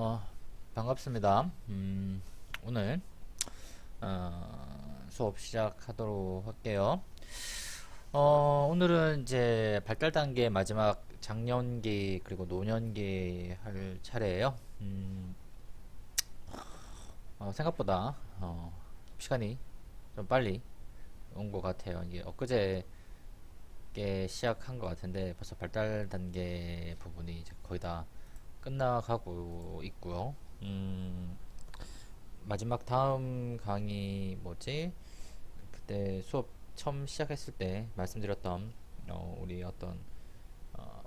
어, 반갑습니다. 오늘 수업 시작하도록 할게요. 오늘은 이제 발달 단계 마지막 장년기 그리고 노년기 할 차례예요. 생각보다 시간이 좀 빨리 온 것 같아요. 이게 엊그제 시작한 것 같은데 벌써 발달 단계 부분이 이제 거의 다 끝나가고 있고요. 마지막 다음 강의 뭐지? 그때 수업 처음 시작했을 때 말씀드렸던 우리 어떤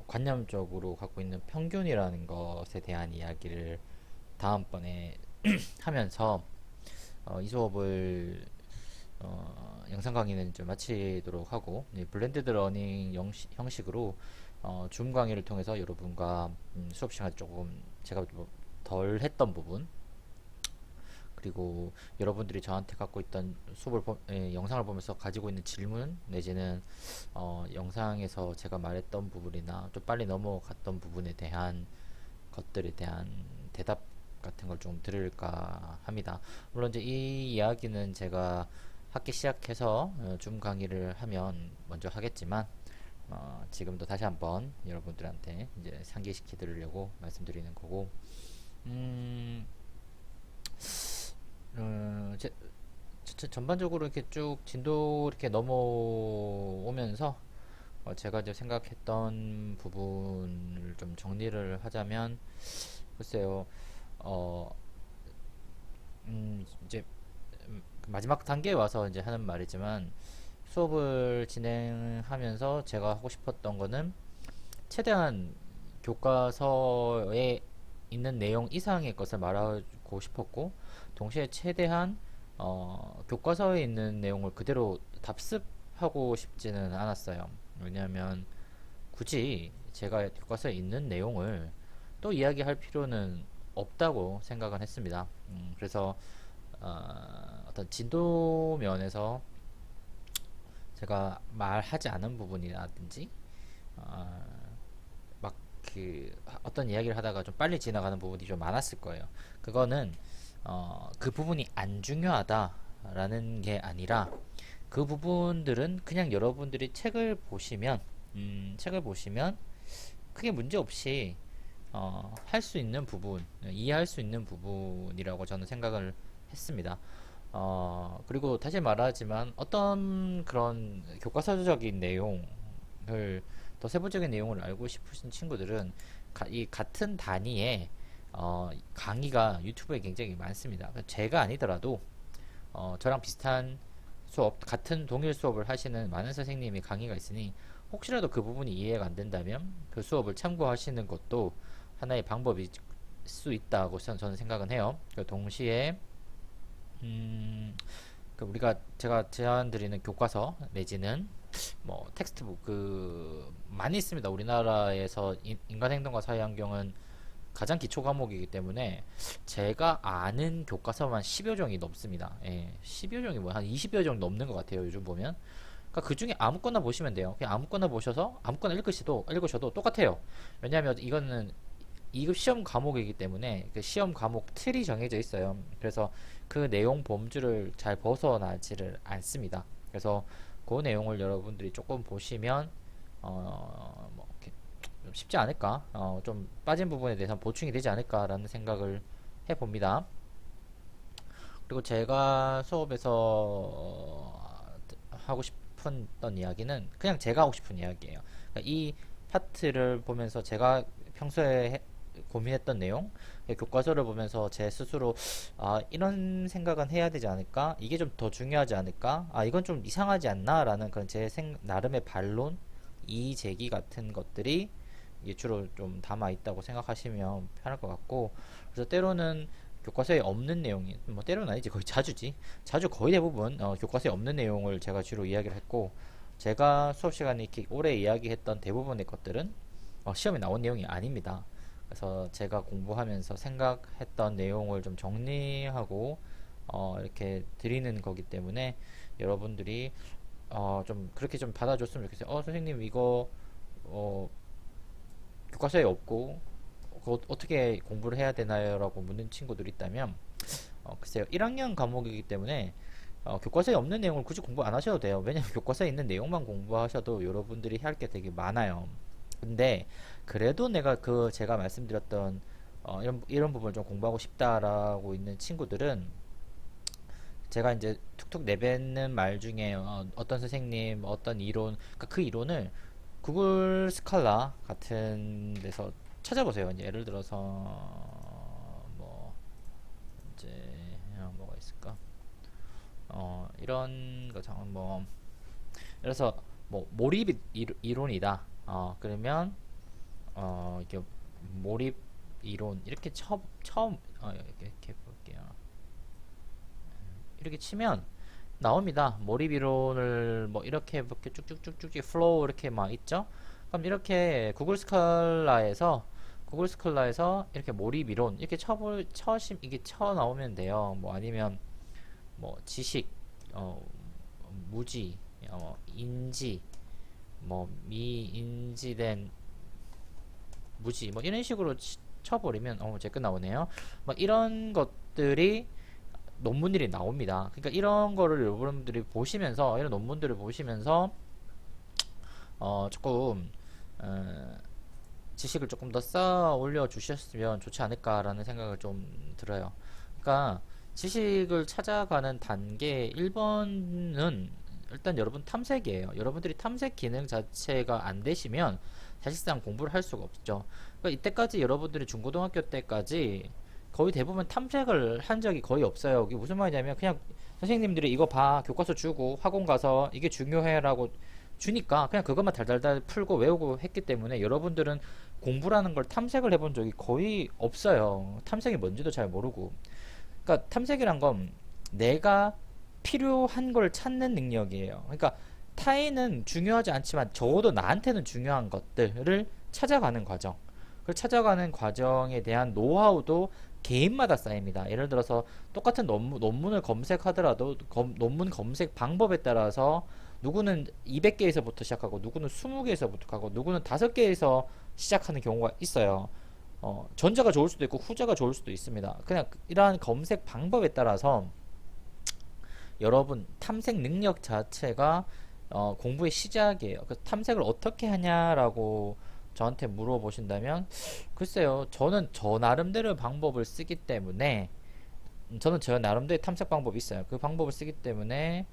관념적으로 갖고 있는 평균이라는 것에 대한 이야기를 다음번에 하면서 이 수업을 영상 강의는 좀 마치도록 하고 블렌디드 러닝 형식으로 줌 강의를 통해서 여러분과 수업 시간 조금 제가 덜 했던 부분 그리고 여러분들이 저한테 갖고 있던 영상을 보면서 가지고 있는 질문 내지는 영상에서 제가 말했던 부분이나 좀 빨리 넘어갔던 부분에 대한 것들에 대한 대답 같은 걸 좀 들을까 합니다. 물론 이제 이 이야기는 제가 학기 시작해서 줌 강의를 하면 먼저 하겠지만 지금도 다시 한번 여러분들한테 이제 상기시켜 드리려고 말씀드리는 거고 음, 제, 전반적으로 이렇게 쭉 진도 이렇게 넘어오면서 제가 이제 생각했던 부분을 좀 정리를 하자면 글쎄요 어, 이제 그 마지막 단계에 와서 이제 하는 말이지만 수업을 진행하면서 제가 하고 싶었던 거는 최대한 교과서에 있는 내용 이상의 것을 말하고 싶었고 동시에 최대한 교과서에 있는 내용을 그대로 답습하고 싶지는 않았어요. 왜냐하면 굳이 제가 교과서에 있는 내용을 또 이야기할 필요는 없다고 생각을 했습니다. 그래서 어떤 진도 면에서 제가 말하지 않은 부분이라든지 막 그 어떤 이야기를 하다가 좀 빨리 지나가는 부분이 좀 많았을 거예요. 그거는 그 부분이 안 중요하다라는 게 아니라 그 부분들은 그냥 여러분들이 책을 보시면 크게 문제 없이 할 수 있는 부분, 이해할 수 있는 부분이라고 저는 생각을 했습니다. 그리고 다시 말하지만 어떤 그런 교과서적인 내용을 더 세부적인 내용을 알고 싶으신 친구들은 이 같은 단위의 강의가 유튜브에 굉장히 많습니다. 제가 아니더라도 저랑 비슷한 수업, 같은 동일 수업을 하시는 많은 선생님이 강의가 있으니 혹시라도 그 부분이 이해가 안 된다면 그 수업을 참고하시는 것도 하나의 방법일 수 있다고 저는 생각은 해요. 동시에 그 우리가 제가 제안 드리는 교과서 내지는 뭐 텍스트북 그 많이 있습니다. 우리나라에서 인간행동과 사회환경은 가장 기초 과목이기 때문에 제가 아는 교과서만 10여 종이 넘습니다. 예, 10여 종이 뭐 한 20여 종 넘는 것 같아요. 요즘 보면. 그러니까 그 중에 아무거나 보시면 돼요. 그냥 아무거나 보셔서 아무거나 읽으셔도 똑같아요. 왜냐하면 이거는 2급 시험 과목이기 때문에 그 시험 과목 틀이 정해져 있어요. 그래서 그 내용 범주를 잘 벗어나지를 않습니다. 그래서 그 내용을 여러분들이 조금 보시면 뭐 이렇게 좀 쉽지 않을까? 좀 빠진 부분에 대해서 보충이 되지 않을까라는 생각을 해봅니다. 그리고 제가 수업에서 하고 싶은 이야기는 그냥 제가 하고 싶은 이야기예요. 그러니까 이 파트를 보면서 제가 평소에 고민했던 내용, 교과서를 보면서 제 스스로 이런 생각은 해야 되지 않을까? 이게 좀 더 중요하지 않을까? 이건 좀 이상하지 않나? 라는 그런 나름의 반론, 이의 제기 같은 것들이 이게 주로 좀 담아 있다고 생각하시면 편할 것 같고, 그래서 때로는 교과서에 없는 내용이 뭐 때로는 아니지 거의 자주 거의 대부분 교과서에 없는 내용을 제가 주로 이야기를 했고 제가 수업 시간에 이렇게 오래 이야기했던 대부분의 것들은 시험에 나온 내용이 아닙니다. 그래서 제가 공부하면서 생각했던 내용을 좀 정리하고 이렇게 드리는 거기 때문에 여러분들이 좀 그렇게 좀 받아줬으면 좋겠어요. 선생님 이거 어, 교과서에 없고 그거 어떻게 공부를 해야 되나요? 라고 묻는 친구들이 있다면, 글쎄요. 1학년 과목이기 때문에 교과서에 없는 내용을 굳이 공부 안 하셔도 돼요. 왜냐면 교과서에 있는 내용만 공부하셔도 여러분들이 할 게 되게 많아요. 근데 그래도 내가 제가 말씀드렸던 이런 부분을 좀 공부하고 싶다라고 있는 친구들은 제가 이제 툭툭 내뱉는 말 중에 떤 선생님, 어떤 이론, 그러니까 그 이론을 구글 스칼라 같은 데서 찾아보세요. 이제 예를 들어서 뭐 이제 뭐가 있을까? 이런 거죠. 뭐 그래서 뭐 몰입 이론이다. 그러면 이게 몰입 이론 이렇게 처음 이렇게 볼게요. 이렇게 치면 나옵니다. 몰입 이론을 뭐 이렇게 쭉쭉쭉쭉 플로우 이렇게 막 있죠. 그럼 이렇게 구글 스칼라에서 이렇게 몰입 이론 이렇게 쳐심 이게 쳐 나오면 돼요. 뭐 아니면 뭐 지식, 무지, 인지, 뭐 미인지된 무지 뭐 이런 식으로 쳐버리면 제 끝 나오네요. 뭐 이런 것들이 논문들이 나옵니다. 그러니까 이런 거를 여러분들이 보시면서 이런 논문들을 보시면서 조금 지식을 조금 더 쌓아 올려 주셨으면 좋지 않을까라는 생각을 좀 들어요. 그러니까 지식을 찾아가는 단계 1번은 일단 여러분 탐색이에요. 여러분들이 탐색 기능 자체가 안 되시면 사실상 공부를 할 수가 없죠. 그러니까 이때까지 여러분들이 중고등학교 때까지 거의 대부분 탐색을 한 적이 거의 없어요. 이게 무슨 말이냐면 그냥 선생님들이 이거 봐 교과서 주고 학원 가서 이게 중요해라고 주니까 그냥 그것만 달달달 풀고 외우고 했기 때문에 여러분들은 공부라는 걸 탐색을 해본 적이 거의 없어요. 탐색이 뭔지도 잘 모르고. 그러니까 탐색이란 건 내가 필요한 걸 찾는 능력이에요. 그러니까 타인은 중요하지 않지만 적어도 나한테는 중요한 것들을 찾아가는 과정. 그 찾아가는 과정에 대한 노하우도 개인마다 쌓입니다. 예를 들어서 똑같은 논문을 검색하더라도 논문 검색 방법에 따라서 누구는 200개에서부터 시작하고 누구는 20개에서부터 하고 누구는 5개에서 시작하는 경우가 있어요. 전자가 좋을 수도 있고 후자가 좋을 수도 있습니다. 그냥 이러한 검색 방법에 따라서 여러분 탐색 능력 자체가 공부의 시작이에요. 그 탐색을 어떻게 하냐라고 저한테 물어보신다면 글쎄요. 저는 저 나름대로의 방법을 쓰기 때문에 저는 저 나름대로의 탐색 방법이 있어요. 그 방법을 쓰기 때문에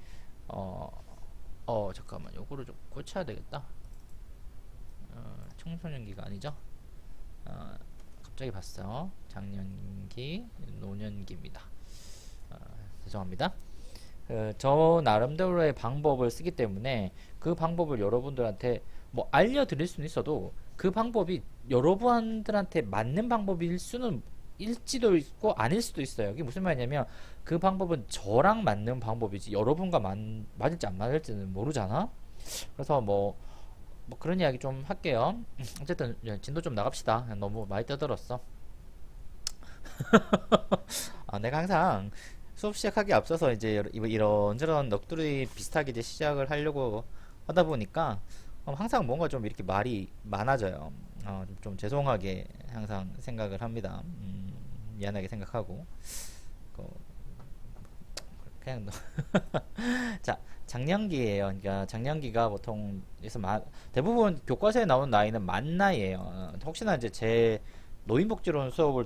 잠깐만 요거를 좀 고쳐야 되겠다. 청소년기가 아니죠? 갑자기 봤어. 작년기, 노년기입니다. 죄송합니다. 저 나름대로의 방법을 쓰기 때문에 그 방법을 여러분들한테 뭐 알려드릴 수는 있어도 그 방법이 여러분들한테 맞는 방법일 수는 일지도 있고 아닐 수도 있어요. 이게 무슨 말이냐면 그 방법은 저랑 맞는 방법이지 여러분과 맞을지 안 맞을지는 모르잖아. 그래서 뭐 그런 이야기 좀 할게요. 어쨌든 진도 좀 나갑시다. 너무 많이 떠들었어. 내가 항상 수업 시작하기 앞서서 이제 이런저런 넋두리 비슷하게 이제 시작을 하려고 하다 보니까 항상 뭔가 좀 이렇게 말이 많아져요. 좀 죄송하게 항상 생각을 합니다. 미안하게 생각하고 그냥 자 장년기예요. 그러니까 장년기가 보통 대부분 교과서에 나온 나이는 만 나이예요. 혹시나 이제 제 노인복지론 수업을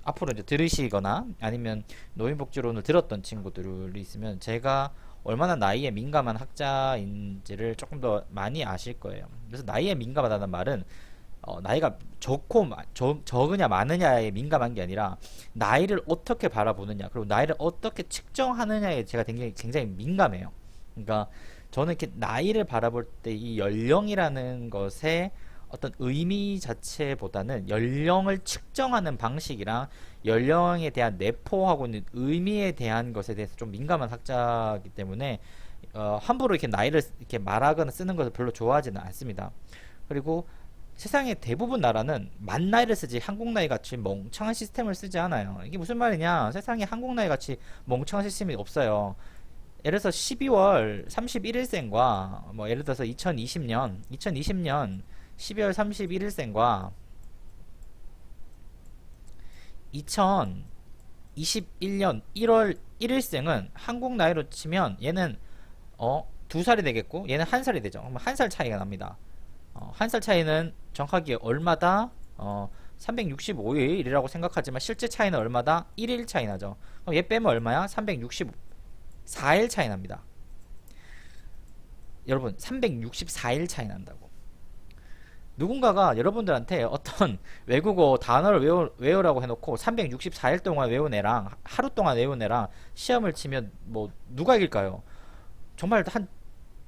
앞으로 이제 들으시거나 아니면 노인복지론을 들었던 친구들이 있으면 제가 얼마나 나이에 민감한 학자인지를 조금 더 많이 아실 거예요. 그래서 나이에 민감하다는 말은 나이가 적으냐 많으냐에 민감한 게 아니라 나이를 어떻게 바라보느냐 그리고 나이를 어떻게 측정하느냐에 제가 굉장히 민감해요. 그러니까 저는 이렇게 나이를 바라볼 때 이 연령이라는 것에 어떤 의미 자체보다는 연령을 측정하는 방식이랑 연령에 대한 내포하고 있는 의미에 대한 것에 대해서 좀 민감한 학자이기 때문에 함부로 이렇게 나이를 이렇게 말하거나 쓰는 것을 별로 좋아하지는 않습니다. 그리고 세상의 대부분 나라는 만 나이를 쓰지 한국 나이 같이 멍청한 시스템을 쓰지 않아요. 이게 무슨 말이냐? 세상에 한국 나이 같이 멍청한 시스템이 없어요. 예를 들어서 12월 31일생과 뭐 예를 들어서 2020년 12월 31일생과 2021년 1월 1일생은 한국 나이로 치면 얘는 2살이 되겠고 얘는 1살이 되죠. 그럼 1살 차이가 납니다. 1살 차이는 정확하게 얼마다? 365일이라고 생각하지만 실제 차이는 얼마다? 1일 차이 나죠. 그럼 얘 빼면 얼마야? 364일 차이 납니다. 여러분 364일 차이 난다고. 누군가가 여러분들한테 어떤 외국어 단어를 외우라고 해놓고 364일 동안 외운 애랑 하루 동안 외운 애랑 시험을 치면 뭐 누가 이길까요? 정말 한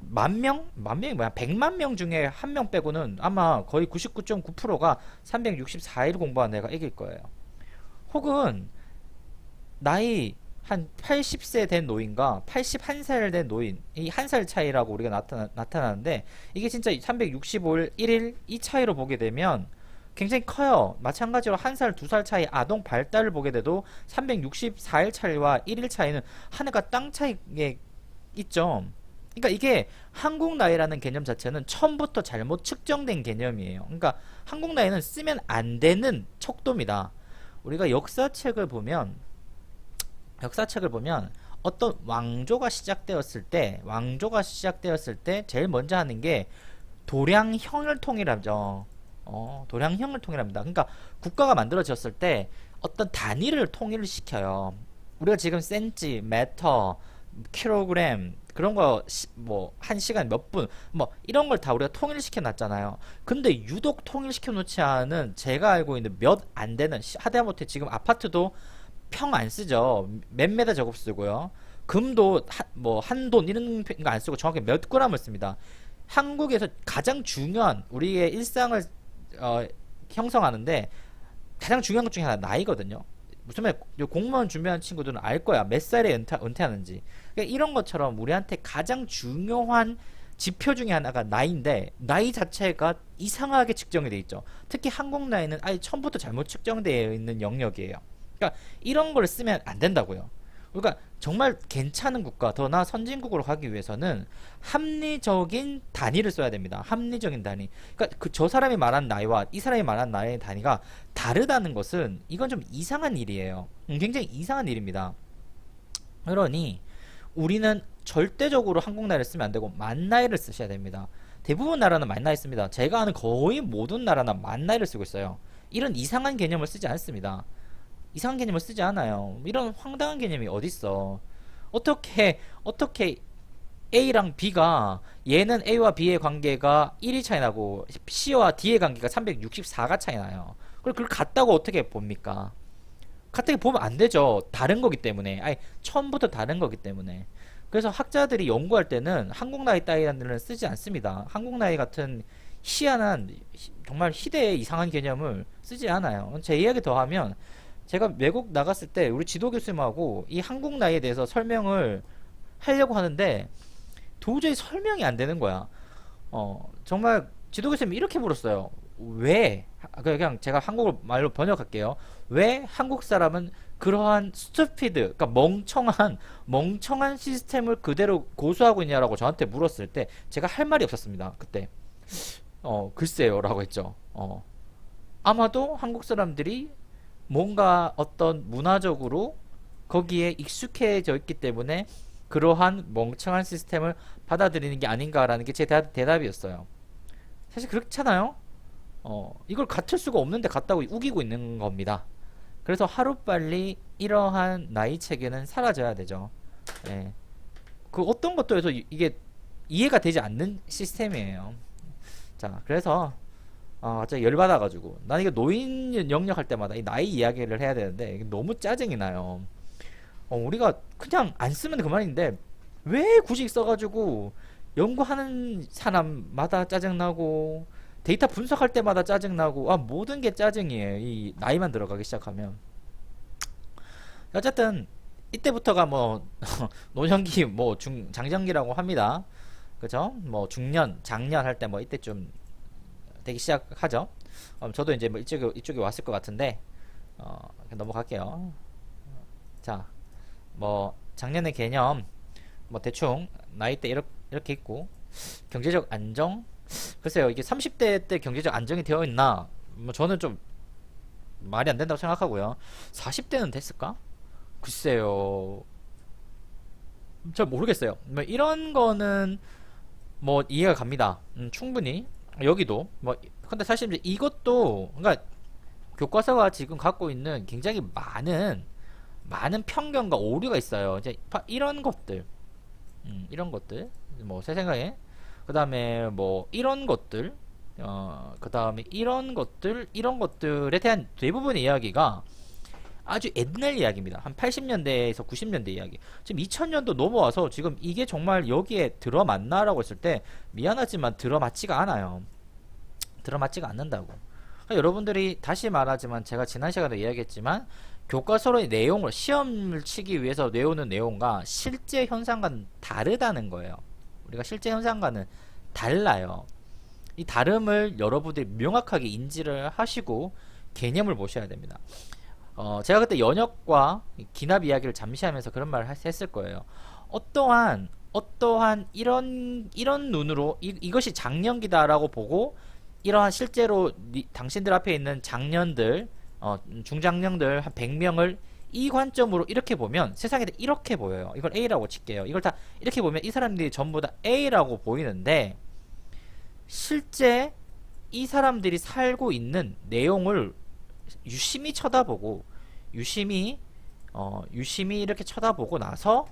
만 명이 뭐야? 100만 명 중에 한 명 빼고는 아마 거의 99.9%가 364일 공부한 애가 이길 거예요. 혹은 나이 한 80세 된 노인과 81살 된 노인, 이 한 살 차이라고 우리가 나타나는데 이게 진짜 365일 1일 이 차이로 보게 되면 굉장히 커요. 마찬가지로 한 살, 2살 차이 아동 발달을 보게 돼도 364일 차이와 1일 차이는 하늘과 땅 차이에 있죠. 그러니까 이게 한국 나이라는 개념 자체는 처음부터 잘못 측정된 개념이에요. 그러니까 한국 나이는 쓰면 안 되는 척도입니다. 우리가 역사책을 보면 어떤 왕조가 시작되었을 때 제일 먼저 하는 게 도량형을 통일하죠. 도량형을 통일합니다. 그러니까 국가가 만들어졌을 때 어떤 단위를 통일을 시켜요. 우리가 지금 센치, 메터, 킬로그램 그런 거 뭐 한 시간 몇 분 뭐 이런 걸 다 우리가 통일시켜 놨잖아요. 근데 유독 통일시켜 놓지 않은 제가 알고 있는 몇 안 되는 하다못해 지금 아파트도 평 안 쓰죠. 몇 메다 제곱 쓰고요. 금도 뭐 한 돈 이런 거 안 쓰고 정확히 몇 그램을 씁니다. 한국에서 가장 중요한 우리의 일상을 형성하는데 가장 중요한 것 중에 하나 나이거든요. 무슨 말 공무원 준비하는 친구들은 알 거야. 몇 살에 은퇴하는지. 그러니까 이런 것처럼 우리한테 가장 중요한 지표 중에 하나가 나이인데 나이 자체가 이상하게 측정이 돼 있죠. 특히 한국 나이는 아예 처음부터 잘못 측정되어 있는 영역이에요. 그러니까 이런 걸 쓰면 안 된다고요. 그러니까 정말 괜찮은 국가, 더 나아 선진국으로 가기 위해서는 합리적인 단위를 써야 됩니다. 합리적인 단위. 그러니까 저 사람이 말한 나이와 이 사람이 말한 나이의 단위가 다르다는 것은 이건 좀 이상한 일이에요. 굉장히 이상한 일입니다. 그러니 우리는 절대적으로 한국 나이를 쓰면 안 되고 만 나이를 쓰셔야 됩니다. 대부분 나라는 만 나이 씁니다. 제가 아는 거의 모든 나라는 만 나이를 쓰고 있어요. 이런 이상한 개념을 쓰지 않습니다. 이상한 개념을 쓰지 않아요. 이런 황당한 개념이 어딨어. 어떻게 A랑 B가 얘는 A와 B의 관계가 1이 차이 나고 C와 D의 관계가 364가 차이 나요. 그걸 같다고 어떻게 봅니까? 같게 보면 안 되죠. 다른 거기 때문에. 아니, 처음부터 다른 거기 때문에. 그래서 학자들이 연구할 때는 한국 나이 따위를 쓰지 않습니다. 한국 나이 같은 희한한 정말 희대의 이상한 개념을 쓰지 않아요. 제 이야기 더 하면 제가 외국 나갔을 때 우리 지도 교수님하고 이 한국 나이에 대해서 설명을 하려고 하는데 도저히 설명이 안 되는 거야. 정말 지도 교수님이 이렇게 물었어요. 왜? 그냥 제가 한국어 말로 번역할게요. 왜 한국 사람은 그러한 스투피드, 그러니까 멍청한 시스템을 그대로 고수하고 있냐라고 저한테 물었을 때 제가 할 말이 없었습니다. 그때. 글쎄요라고 했죠. 아마도 한국 사람들이 뭔가 어떤 문화적으로 거기에 익숙해져 있기 때문에 그러한 멍청한 시스템을 받아들이는 게 아닌가라는 게 제 대답이었어요. 사실 그렇잖아요. 이걸 갖출 수가 없는데 갖다고 우기고 있는 겁니다. 그래서 하루빨리 이러한 나이 체계는 사라져야 되죠. 예. 그 어떤 것도 해서 이게 이해가 되지 않는 시스템이에요. 자, 그래서 갑자기 열받아가지고 난 이거 노인 영역 할 때마다 이 나이 이야기를 해야 되는데 이게 너무 짜증이 나요. 우리가 그냥 안 쓰면 그만인데 왜 굳이 써가지고 연구하는 사람마다 짜증나고 데이터 분석할 때마다 짜증나고 모든 게 짜증이에요. 이 나이만 들어가기 시작하면. 어쨌든 이때부터가 뭐 노년기 뭐 장정기라고 합니다. 그죠? 뭐 중년, 장년 할 때 뭐 이때 좀 되기 시작하죠. 저도 이제 뭐 이쪽에 왔을 것 같은데 넘어갈게요. 자, 뭐 작년의 개념 뭐 대충 나이대 이렇게 있고 경제적 안정 글쎄요 이게 30대 때 경제적 안정이 되어 있나 뭐 저는 좀 말이 안 된다고 생각하고요. 40대는 됐을까? 글쎄요. 잘 모르겠어요. 뭐 이런 거는 뭐 이해가 갑니다. 충분히 여기도 뭐 근데 사실 이제 이것도 그러니까 교과서가 지금 갖고 있는 굉장히 많은 편견과 오류가 있어요. 이제 이런 것들, 이런 것들, 뭐 제 생각에 그 다음에 뭐 이런 것들, 그 다음에 이런 것들에 대한 대부분의 이야기가 아주 옛날 이야기입니다. 한 80년대에서 90년대 이야기. 지금 2000년도 넘어와서 지금 이게 정말 여기에 들어맞나라고 했을 때 미안하지만 들어맞지가 않아요. 들어맞지가 않는다고. 그러니까 여러분들이 다시 말하지만 제가 지난 시간에 이야기했지만 교과서의 내용을 시험을 치기 위해서 외우는 내용과 실제 현상과는 다르다는 거예요. 우리가 실제 현상과는 달라요. 이 다름을 여러분들이 명확하게 인지를 하시고 개념을 보셔야 됩니다. 제가 그때 연역과 기납 이야기를 잠시 하면서 그런 말을 했을 거예요. 어떠한 이런 눈으로 이것이 장년기다라고 보고 이러한 실제로 당신들 앞에 있는 장년들, 중장년들 한 100명을 이 관점으로 이렇게 보면 세상에 이렇게 보여요. 이걸 A라고 칠게요. 이걸 다 이렇게 보면 이 사람들이 전부 다 A라고 보이는데 실제 이 사람들이 살고 있는 내용을 유심히 쳐다보고 유심히 이렇게 쳐다보고 나서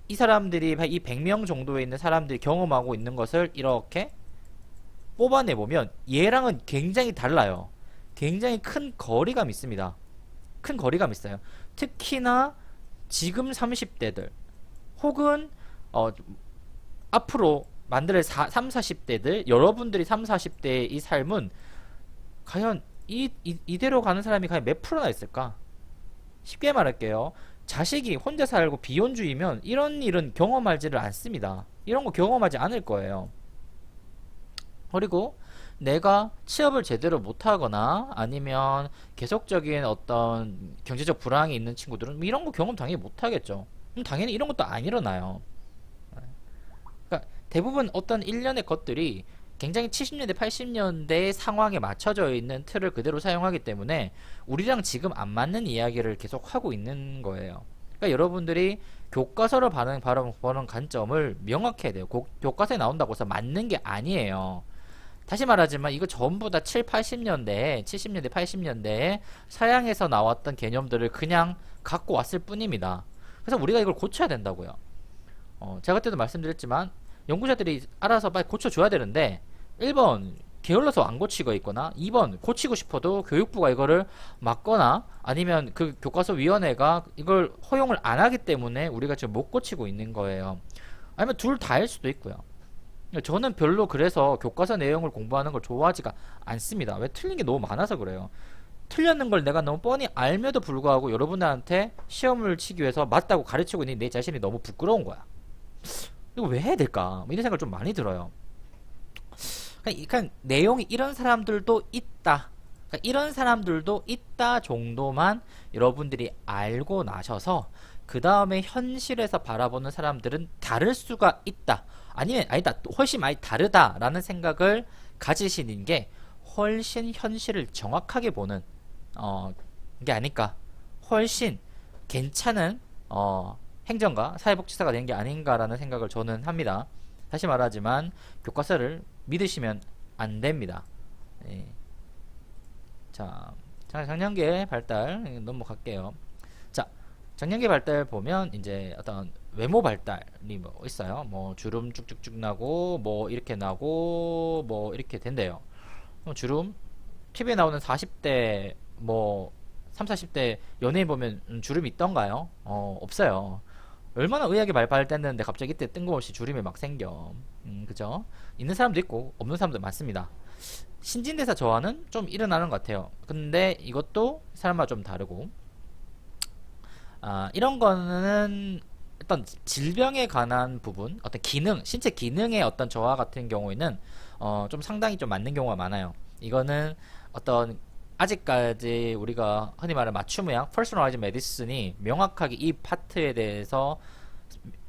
이 사람들이 이 100명 정도에 있는 사람들이 경험하고 있는 것을 이렇게 뽑아내 보면 얘랑은 굉장히 달라요. 굉장히 큰 거리감이 있습니다. 큰 거리감이 있어요. 특히나 지금 30대들 혹은 앞으로 만들 3, 40대들 여러분들이 3, 40대의 이 삶은 과연 이대로 가는 사람이 과연 몇 프로나 있을까? 쉽게 말할게요. 자식이 혼자 살고 비혼주의면 이런 일은 경험하지를 않습니다. 이런 거 경험하지 않을 거예요. 그리고 내가 취업을 제대로 못하거나 아니면 계속적인 어떤 경제적 불황이 있는 친구들은 이런 거 경험 당연히 못하겠죠. 그럼 당연히 이런 것도 안 일어나요. 그러니까 대부분 어떤 일련의 것들이 굉장히 70년대, 80년대 상황에 맞춰져 있는 틀을 그대로 사용하기 때문에 우리랑 지금 안 맞는 이야기를 계속 하고 있는 거예요. 그러니까 여러분들이 교과서를 보는 관점을 명확해야 돼요. 교과서에 나온다고 해서 맞는 게 아니에요. 다시 말하지만 이거 전부 다 7, 80년대, 70년대, 80년대에 서양에서 나왔던 개념들을 그냥 갖고 왔을 뿐입니다. 그래서 우리가 이걸 고쳐야 된다고요. 제가 그때도 말씀드렸지만 연구자들이 알아서 빨리 고쳐줘야 되는데 1번 게을러서 안 고치고 있거나 2번 고치고 싶어도 교육부가 이거를 막거나 아니면 그 교과서 위원회가 이걸 허용을 안 하기 때문에 우리가 지금 못 고치고 있는 거예요. 아니면 둘 다일 수도 있고요. 저는 별로 그래서 교과서 내용을 공부하는 걸 좋아하지가 않습니다. 왜? 틀린 게 너무 많아서 그래요. 틀렸는 걸 내가 너무 뻔히 알면도 불구하고 여러분들한테 시험을 치기 위해서 맞다고 가르치고 있는 내 자신이 너무 부끄러운 거야. 이거 왜 해야 될까? 이런 생각을 좀 많이 들어요. 그러니까 내용이 이런 사람들도 있다. 그러니까 이런 사람들도 있다 정도만 여러분들이 알고 나셔서 그 다음에 현실에서 바라보는 사람들은 다를 수가 있다. 아니면 아니다. 훨씬 많이 다르다라는 생각을 가지시는 게 훨씬 현실을 정확하게 보는 게 아닐까. 훨씬 괜찮은 행정가, 사회복지사가 된 게 아닌가라는 생각을 저는 합니다. 다시 말하지만 교과서를 믿으시면 안 됩니다. 예. 자, 장년계 발달 넘어갈게요. 자, 장년계 발달 보면 이제 어떤 외모 발달이 뭐 있어요. 뭐 주름 쭉쭉쭉 나고 뭐 이렇게 나고 뭐 이렇게 된대요. 주름 TV에 나오는 40대 뭐 3, 40대 연예인 보면 주름이 있던가요? 없어요. 얼마나 의학이 발달됐는데 갑자기 이때 뜬금없이 주름이 막 생겨. 그죠? 있는 사람도 있고 없는 사람도 많습니다. 신진대사 저하는 좀 일어나는 것 같아요. 근데 이것도 사람마다 좀 다르고 이런 거는 어떤 질병에 관한 부분, 어떤 기능, 신체 기능의 어떤 저하 같은 경우에는 좀 상당히 좀 맞는 경우가 많아요. 이거는 어떤 아직까지 우리가 흔히 말하는 맞춤의학, 퍼스널라이즈 메디슨이 명확하게 이 파트에 대해서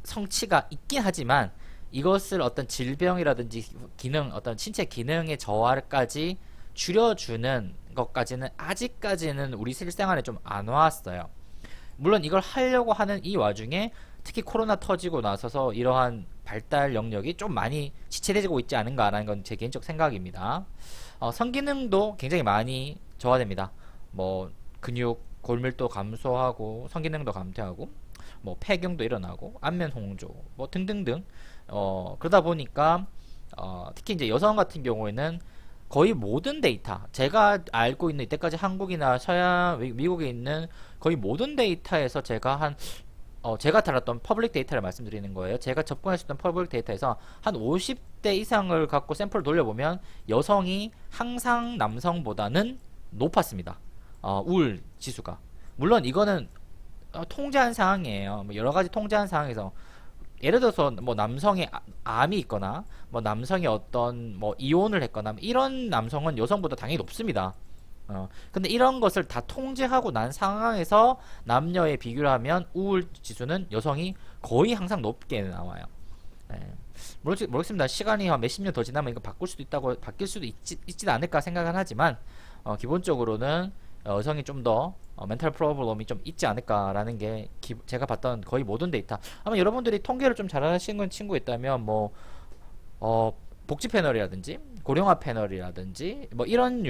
성취가 있긴 하지만 이것을 어떤 질병이라든지 기능, 어떤 신체 기능의 저하까지 줄여주는 것까지는 아직까지는 우리 실생활에 좀 안 왔어요. 물론 이걸 하려고 하는 이 와중에 특히 코로나 터지고 나서서 이러한 발달 영역이 좀 많이 지체되고 있지 않은가라는 건 제 개인적 생각입니다. 성기능도 굉장히 많이 저하됩니다. 뭐 근육 골밀도 감소하고 성기능도 감퇴하고 뭐 폐경도 일어나고 안면 홍조 뭐 등등등 그러다 보니까 특히 이제 여성 같은 경우에는 거의 모든 데이터 제가 알고 있는 이때까지 한국이나 서양 미국에 있는 거의 모든 데이터에서 제가 달았던 퍼블릭 데이터를 말씀드리는 거예요. 제가 접근했었던 퍼블릭 데이터에서 한 50대 이상을 갖고 샘플을 돌려보면 여성이 항상 남성보다는 높았습니다. 우울 지수가. 물론 이거는 통제한 상황이에요. 뭐 여러 가지 통제한 상황에서 예를 들어서 뭐 남성의 암이 있거나 뭐 남성이 어떤 뭐 이혼을 했거나 이런 남성은 여성보다 당연히 높습니다. 근데 이런 것을 다 통제하고 난 상황에서 남녀의 비교를 하면 우울 지수는 여성이 거의 항상 높게 나와요. 네. 모르겠습니다. 시간이 한 몇십 년 더 지나면 이거 바뀔 수도 있진 않을까 생각은 하지만, 기본적으로는 여성이 좀 더 멘탈 프로블럼이 좀 있지 않을까라는 게 제가 봤던 거의 모든 데이터. 아마 여러분들이 통계를 좀 잘하시는 친구 있다면 뭐 복지 패널이라든지 고령화 패널이라든지 뭐 이런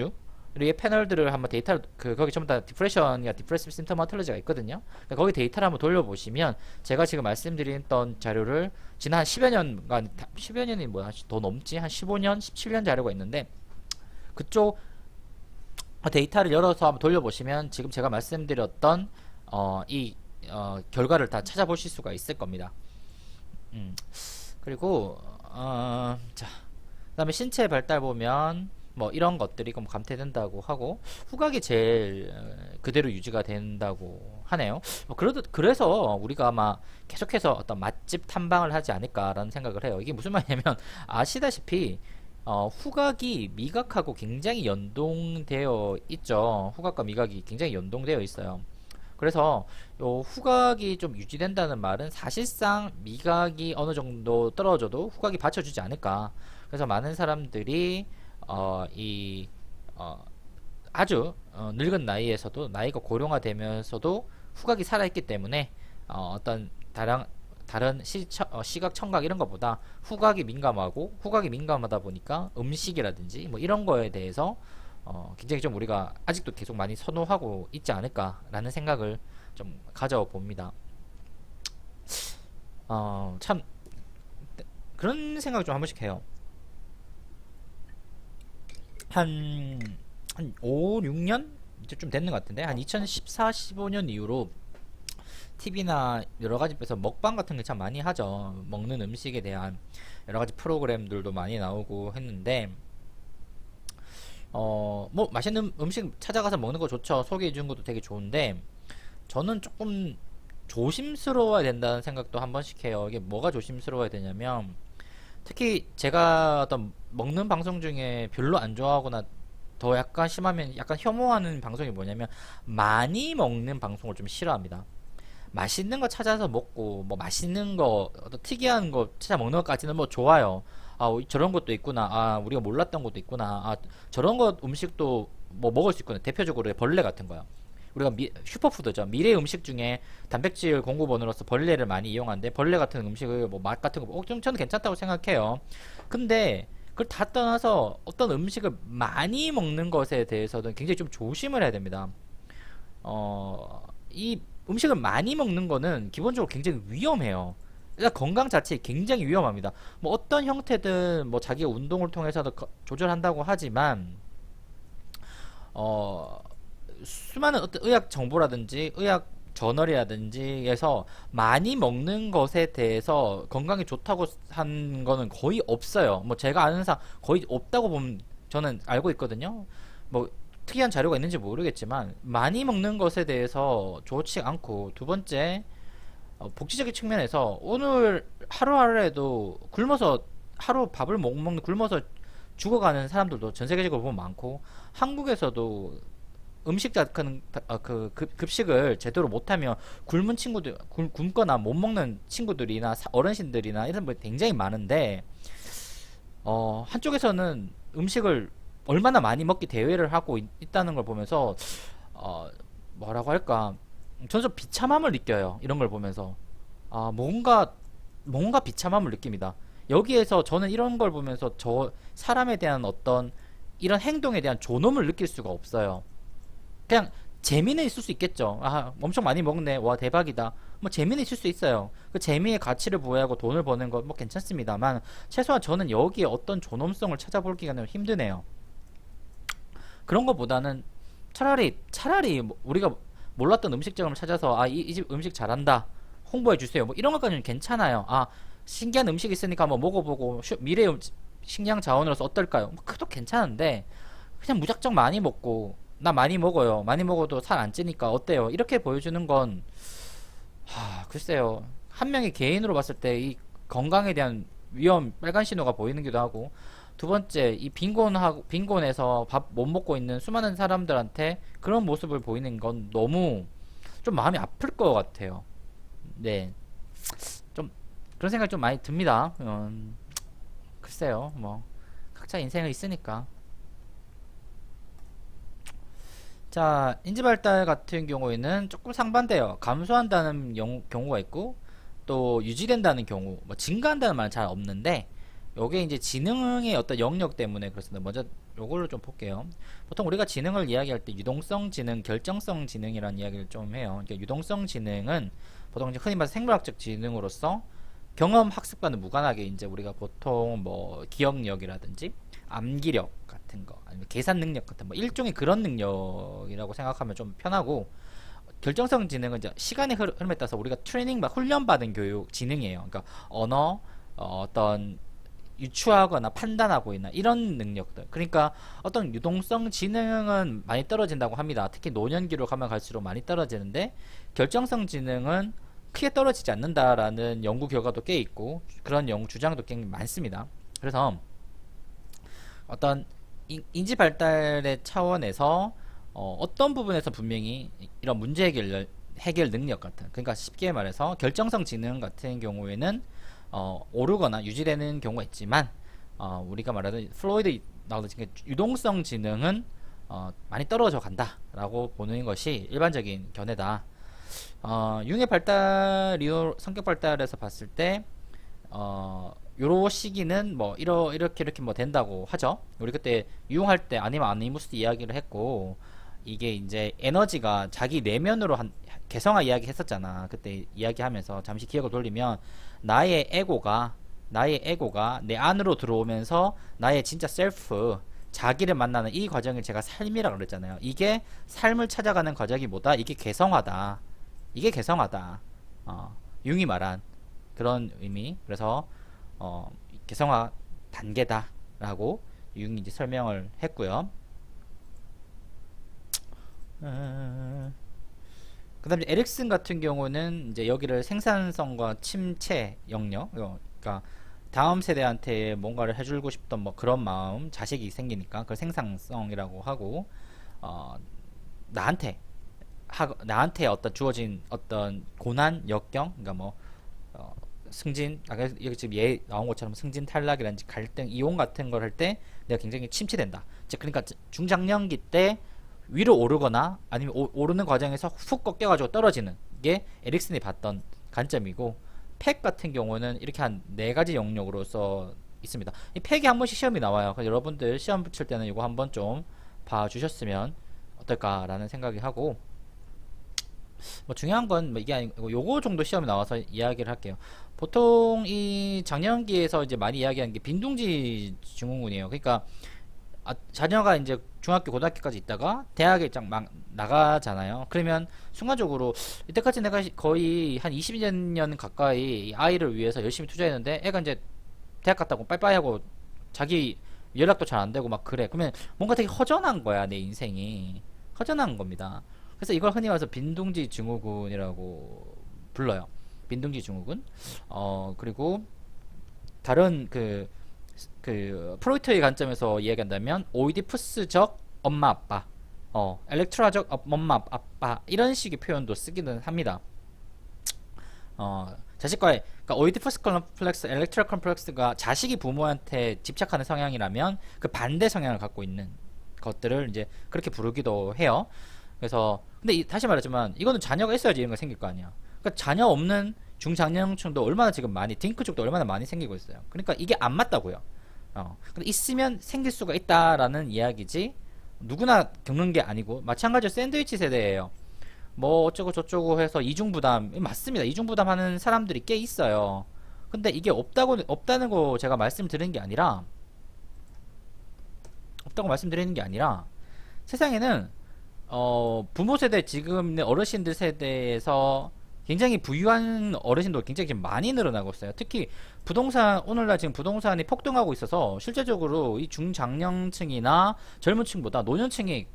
류의 패널들을 한번 데이터를 거기 전부 다 디프레션이나 디프레시브 심토마톨로지가 있거든요. 그러니까 거기 데이터를 한번 돌려보시면 제가 지금 말씀드렸던 자료를 지난 한 10여 년간 10여 년이 뭐야 더 넘지 한 15년 17년 자료가 있는데 그쪽 데이터를 열어서 한번 돌려보시면 지금 제가 말씀드렸던 이 결과를 다 찾아보실 수가 있을 겁니다. 그리고 자 그다음에 신체 발달 보면 뭐 이런 것들이 감퇴된다고 하고 후각이 제일 그대로 유지가 된다고 하네요. 그래서 우리가 아마 계속해서 어떤 맛집 탐방을 하지 않을까라는 생각을 해요. 이게 무슨 말이냐면 아시다시피 후각이 미각하고 굉장히 연동되어 있죠. 후각과 미각이 굉장히 연동되어 있어요. 그래서 요 후각이 좀 유지된다는 말은 사실상 미각이 어느 정도 떨어져도 후각이 받쳐주지 않을까. 그래서 많은 사람들이 아주 늙은 나이에서도 나이가 고령화되면서도 후각이 살아있기 때문에 어떤 다른 시각, 청각 이런 것보다 후각이 민감하다 보니까 음식이라든지 뭐 이런 거에 대해서 굉장히 좀 우리가 아직도 계속 많이 선호하고 있지 않을까라는 생각을 좀 가져봅니다. 참 그런 생각 좀 한 번씩 해요. 한 5, 6년? 이제 좀 됐는 것 같은데 한 2014, 15년 이후로 TV나 여러가지 에서 먹방 같은 게 참 많이 하죠. 먹는 음식에 대한 여러가지 프로그램들도 많이 나오고 했는데 뭐 맛있는 음식 찾아가서 먹는 거 좋죠. 소개해 주는 것도 되게 좋은데 저는 조금 조심스러워야 된다는 생각도 한 번씩 해요. 이게 뭐가 조심스러워야 되냐면 특히 제가 어떤 먹는 방송 중에 별로 안 좋아하거나 더 약간 심하면 약간 혐오하는 방송이 뭐냐면 많이 먹는 방송을 좀 싫어합니다. 맛있는 거 찾아서 먹고 뭐 맛있는 거 어떤 특이한 거 찾아 먹는 것까지는 뭐 좋아요. 저런 것도 있구나. 우리가 몰랐던 것도 있구나. 저런 것 음식도 뭐 먹을 수 있구나. 대표적으로 벌레 같은 거요. 우리가 슈퍼푸드죠. 미래 음식 중에 단백질 공급원으로서 벌레를 많이 이용하는데 벌레 같은 음식을 뭐 맛 같은 거 좀 저는 괜찮다고 생각해요. 근데 그걸 다 떠나서 어떤 음식을 많이 먹는 것에 대해서는 굉장히 좀 조심을 해야 됩니다. 이 음식을 많이 먹는 거는 기본적으로 굉장히 위험해요. 일단 건강 자체에 굉장히 위험합니다. 뭐 어떤 형태든 뭐 자기가 운동을 통해서도 조절한다고 하지만 수많은 어떤 의학 정보라든지 의학 저널이라든지에서 많이 먹는 것에 대해서 건강에 좋다고 한 거는 거의 없어요. 뭐 제가 아는 상 거의 없다고 보면 저는 알고 있거든요. 뭐 특이한 자료가 있는지 모르겠지만 많이 먹는 것에 대해서 좋지 않고 두 번째 복지적인 측면에서 오늘 하루하루에도 굶어서 하루 밥을 못 먹는 굶어서 죽어가는 사람들도 전 세계적으로 보면 많고 한국에서도 음식 급식을 제대로 못하면 굶은 친구들 굶거나 못 먹는 친구들이나 어르신들이나 이런 분이 굉장히 많은데 한쪽에서는 음식을 얼마나 많이 먹기 대회를 하고 있다는 걸 보면서 어, 뭐라고 할까, 저는 좀 비참함을 느껴요. 이런 걸 보면서 뭔가 비참함을 느낍니다. 여기에서 저는 이런 걸 보면서 저 사람에 대한 어떤 이런 행동에 대한 존엄을 느낄 수가 없어요. 그냥 재미는 있을 수 있겠죠. 엄청 많이 먹네. 와, 대박이다. 뭐 재미는 있을 수 있어요. 그 재미의 가치를 부여하고 돈을 버는 거 뭐 괜찮습니다만, 최소한 저는 여기에 어떤 존엄성을 찾아보기가 너무 힘드네요. 그런 것보다는 차라리 뭐 우리가 몰랐던 음식점을 찾아서 이 집 음식 잘한다, 홍보해 주세요, 뭐 이런 것까지는 괜찮아요. 신기한 음식 있으니까 한번 먹어보고 미래의 식량 자원으로서 어떨까요? 뭐 그것도 괜찮은데, 그냥 무작정 많이 먹고 나 많이 먹어요, 많이 먹어도 살 안 찌니까 어때요, 이렇게 보여주는 건 글쎄요. 한 명의 개인으로 봤을 때 이 건강에 대한 위험, 빨간 신호가 보이는 기도 하고, 두 번째, 이 빈곤에서 밥 못 먹고 있는 수많은 사람들한테 그런 모습을 보이는 건 너무 좀 마음이 아플 것 같아요. 네. 좀 그런 생각이 좀 많이 듭니다. 글쎄요. 뭐 각자 인생은 있으니까. 자, 인지발달 같은 경우에는 조금 상반돼요. 감소한다는 경우가 있고, 또 유지된다는 경우, 뭐 증가한다는 말은 잘 없는데, 요게 이제 지능의 어떤 영역 때문에 그렇습니다. 먼저 요걸로 좀 볼게요. 보통 우리가 지능을 이야기할 때 유동성 지능, 결정성 지능이라는 이야기를 좀 해요. 그러니까 유동성 지능은 보통 이제 흔히 말해서 생물학적 지능으로서 경험 학습과는 무관하게 이제 우리가 보통 뭐 기억력이라든지 암기력 같은 거, 아니면 계산 능력 같은 뭐 일종의 그런 능력이라고 생각하면 좀 편하고, 결정성 지능은 이제 시간의 흐름에 따라서 우리가 트레이닝 훈련받은 교육 지능이에요. 그러니까 언어, 어떤 유추하거나 판단하고 있나 이런 능력들. 그러니까 어떤 유동성 지능은 많이 떨어진다고 합니다. 특히 노년기로 가면 갈수록 많이 떨어지는데, 결정성 지능은 크게 떨어지지 않는다라는 연구 결과도 꽤 있고, 그런 연구 주장도 꽤 많습니다. 그래서 어떤 인지 발달의 차원에서 어떤 부분에서 분명히 이런 문제 해결 능력 같은, 그러니까 쉽게 말해서 결정성 지능 같은 경우에는 오르거나 유지되는 경우가 있지만, 우리가 말하는 플로이드 나오듯이 유동성 지능은 많이 떨어져 간다라고 보는 것이 일반적인 견해다. 융의 발달 이후 성격 발달에서 봤을 때 요런 시기는 뭐 이렇게 뭐 된다고 하죠. 우리 그때 유용할 때 아니면 아니무스 이야기를 했고, 이게 이제 에너지가 자기 내면으로 개성화 이야기 했었잖아. 그때 이야기하면서 잠시 기억을 돌리면, 나의 에고가 내 안으로 들어오면서 나의 진짜 셀프, 자기를 만나는 이 과정을 제가 삶이라고 그랬잖아요. 이게 삶을 찾아가는 과정이 뭐다? 이게 개성화다. 융이 말한 그런 의미. 그래서 개성화 단계다라고 융이 이제 설명을 했고요. 그 다음에 에릭슨 같은 경우는 이제 여기를 생산성과 침체 영역, 그러니까 다음 세대한테 뭔가를 해주고 싶던 뭐 그런 마음, 자식이 생기니까 그걸 생산성이라고 하고, 어, 나한테 나한테 어떤 주어진 어떤 고난, 역경, 그러니까 뭐 승진, 여기 지금 나온 것처럼 승진 탈락이라든지 갈등, 이혼 같은 걸 할 때 내가 굉장히 침체된다. 즉 그러니까 중장년기 때 위로 오르거나 아니면 오르는 과정에서 훅 꺾여가지고 떨어지는 게 에릭슨이 봤던 관점이고, 팩 같은 경우는 이렇게 한 네 가지 영역으로서 있습니다. 이 팩이 한 번씩 시험이 나와요. 그래서 여러분들 시험 붙일 때는 이거 한번 좀 봐주셨으면 어떨까라는 생각이 하고, 뭐 중요한 건 뭐 이게 아니고 요거 정도 시험이 나와서 이야기를 할게요. 보통 이 장년기에서 이제 많이 이야기하는 게 빈둥지 증후군이에요. 그러니까 자녀가 이제 중학교 고등학교까지 있다가 대학에 막 나가잖아요. 그러면 순간적으로 이때까지 내가 거의 한 20년 가까이 아이를 위해서 열심히 투자했는데, 애가 이제 대학 갔다고 빠이빠이 하고 자기 연락도 잘 안 되고 막 그래. 그러면 뭔가 되게 허전한 거야. 내 인생이 허전한 겁니다. 그래서 이걸 흔히 말해서 빈둥지 증후군이라고 불러요. 빈둥지 증후군. 그리고 다른 프로이트의 관점에서 이야기한다면 오이디푸스적 엄마 아빠, 엘렉트라적 엄마 아빠, 이런 식의 표현도 쓰기는 합니다. 자식과의 그러니까 오이디푸스 컴플렉스, 엘렉트럴 컴플렉스가 자식이 부모한테 집착하는 성향이라면 그 반대 성향을 갖고 있는 것들을 이제 그렇게 부르기도 해요. 그래서 근데 다시 말하지만 이거는 자녀가 있어야지 이런 거 생길 거 아니야. 그러니까 자녀 없는 중장년층도 얼마나 지금 많이 딩크 쪽도 얼마나 많이 생기고 있어요. 그러니까 이게 안 맞다고요. 근데 있으면 생길 수가 있다라는 이야기지 누구나 겪는 게 아니고 마찬가지로 샌드위치 세대예요. 뭐 어쩌고 저쩌고 해서 이중부담 맞습니다. 이중부담 하는 사람들이 꽤 있어요. 근데 이게 없다는 거 제가 말씀드리는 게 아니라 없다고 말씀드리는 게 아니라 세상에는 부모 세대 지금 어르신들 세대에서 굉장히 부유한 어르신도 굉장히 지금 많이 늘어나고 있어요. 특히 부동산 오늘날 지금 부동산이 폭등하고 있어서 실제적으로 이 중장년층이나 젊은 층보다 노년층이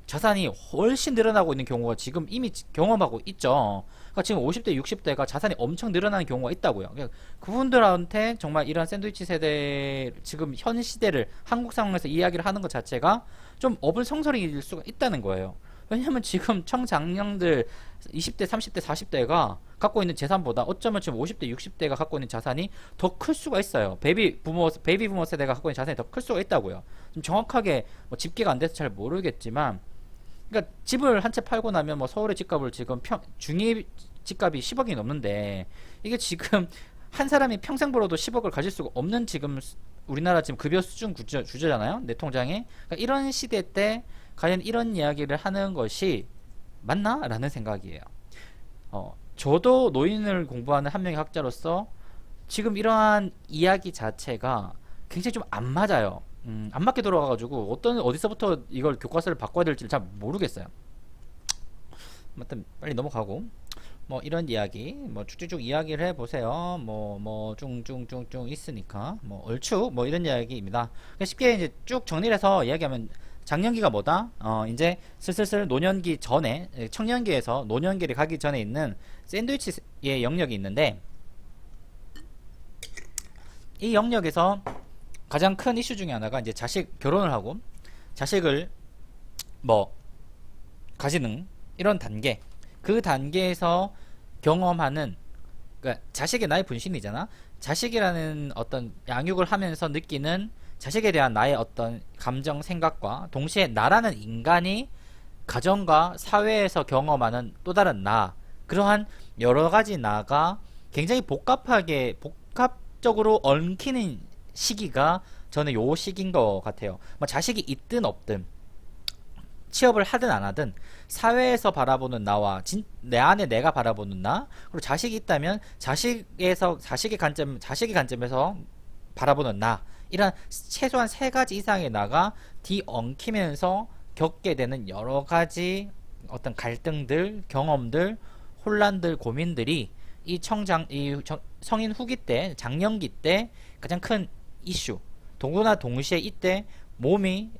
자산이 훨씬 늘어나고 있는 경우가 지금 이미 경험하고 있죠. 그러니까 지금 50대, 60대가 자산이 엄청 늘어나는 경우가 있다고요. 그러니까 그분들한테 정말 이런 샌드위치 세대 지금 현 시대를 한국 상황에서 이야기를 하는 것 자체가 좀 어불성설일 수가 있다는 거예요. 왜냐면 지금 청장년들 20대, 30대, 40대가 갖고 있는 재산보다 어쩌면 지금 50대, 60대가 갖고 있는 자산이 더 클 수가 있어요. 베이비 부모 세대가 갖고 있는 자산이 더 클 수가 있다고요. 좀 정확하게 뭐 집계가 안 돼서 잘 모르겠지만 그러니까 집을 한 채 팔고 나면 뭐 서울의 집값을 지금 중위 집값이 10억이 넘는데 이게 지금 한 사람이 평생 벌어도 10억을 가질 수가 없는 지금 우리나라 지금 급여 수준 주제잖아요. 내 통장에. 그러니까 이런 시대 때 과연 이런 이야기를 하는 것이 맞나? 라는 생각이에요. 저도 노인을 공부하는 한 명의 학자로서 지금 이러한 이야기 자체가 굉장히 좀 안 맞아요. 안 맞게 돌아가가지고 어디서부터 이걸 교과서를 바꿔야 될지 잘 모르겠어요. 아무튼 빨리 넘어가고 뭐 이런 이야기 뭐 쭉쭉쭉 이야기를 해보세요. 뭐 쭝쭝쭝쭝 있으니까 뭐 얼추 뭐 이런 이야기입니다. 쉽게 이제 쭉 정리를 해서 이야기하면 장년기가 뭐다? 이제 슬슬 노년기 전에 청년기에서 노년기를 가기 전에 있는 샌드위치의 영역이 있는데 이 영역에서 가장 큰 이슈 중에 하나가 이제 결혼을 하고 자식을 뭐 가지는 이런 단계, 그 단계에서 경험하는 그러니까 자식의 나의 분신이잖아. 자식이라는 어떤 양육을 하면서 느끼는 자식에 대한 나의 어떤 감정, 생각과 동시에 나라는 인간이 가정과 사회에서 경험하는 또 다른 나, 그러한 여러 가지 나가 굉장히 복합적으로 얽히는 시기가 저는 요 시기인 것 같아요. 뭐 자식이 있든 없든 취업을 하든 안 하든 사회에서 바라보는 나와 내 안에 내가 바라보는 나, 그리고 자식이 있다면 자식의 관점에서 바라보는 나, 이런 최소한 세 가지 이상의 나가 뒤엉키면서 겪게 되는 여러 가지 어떤 갈등들, 경험들, 혼란들, 고민들이 이 성인 후기 때, 장년기 때 가장 큰 이슈. 동구나 동시에 이때 몸의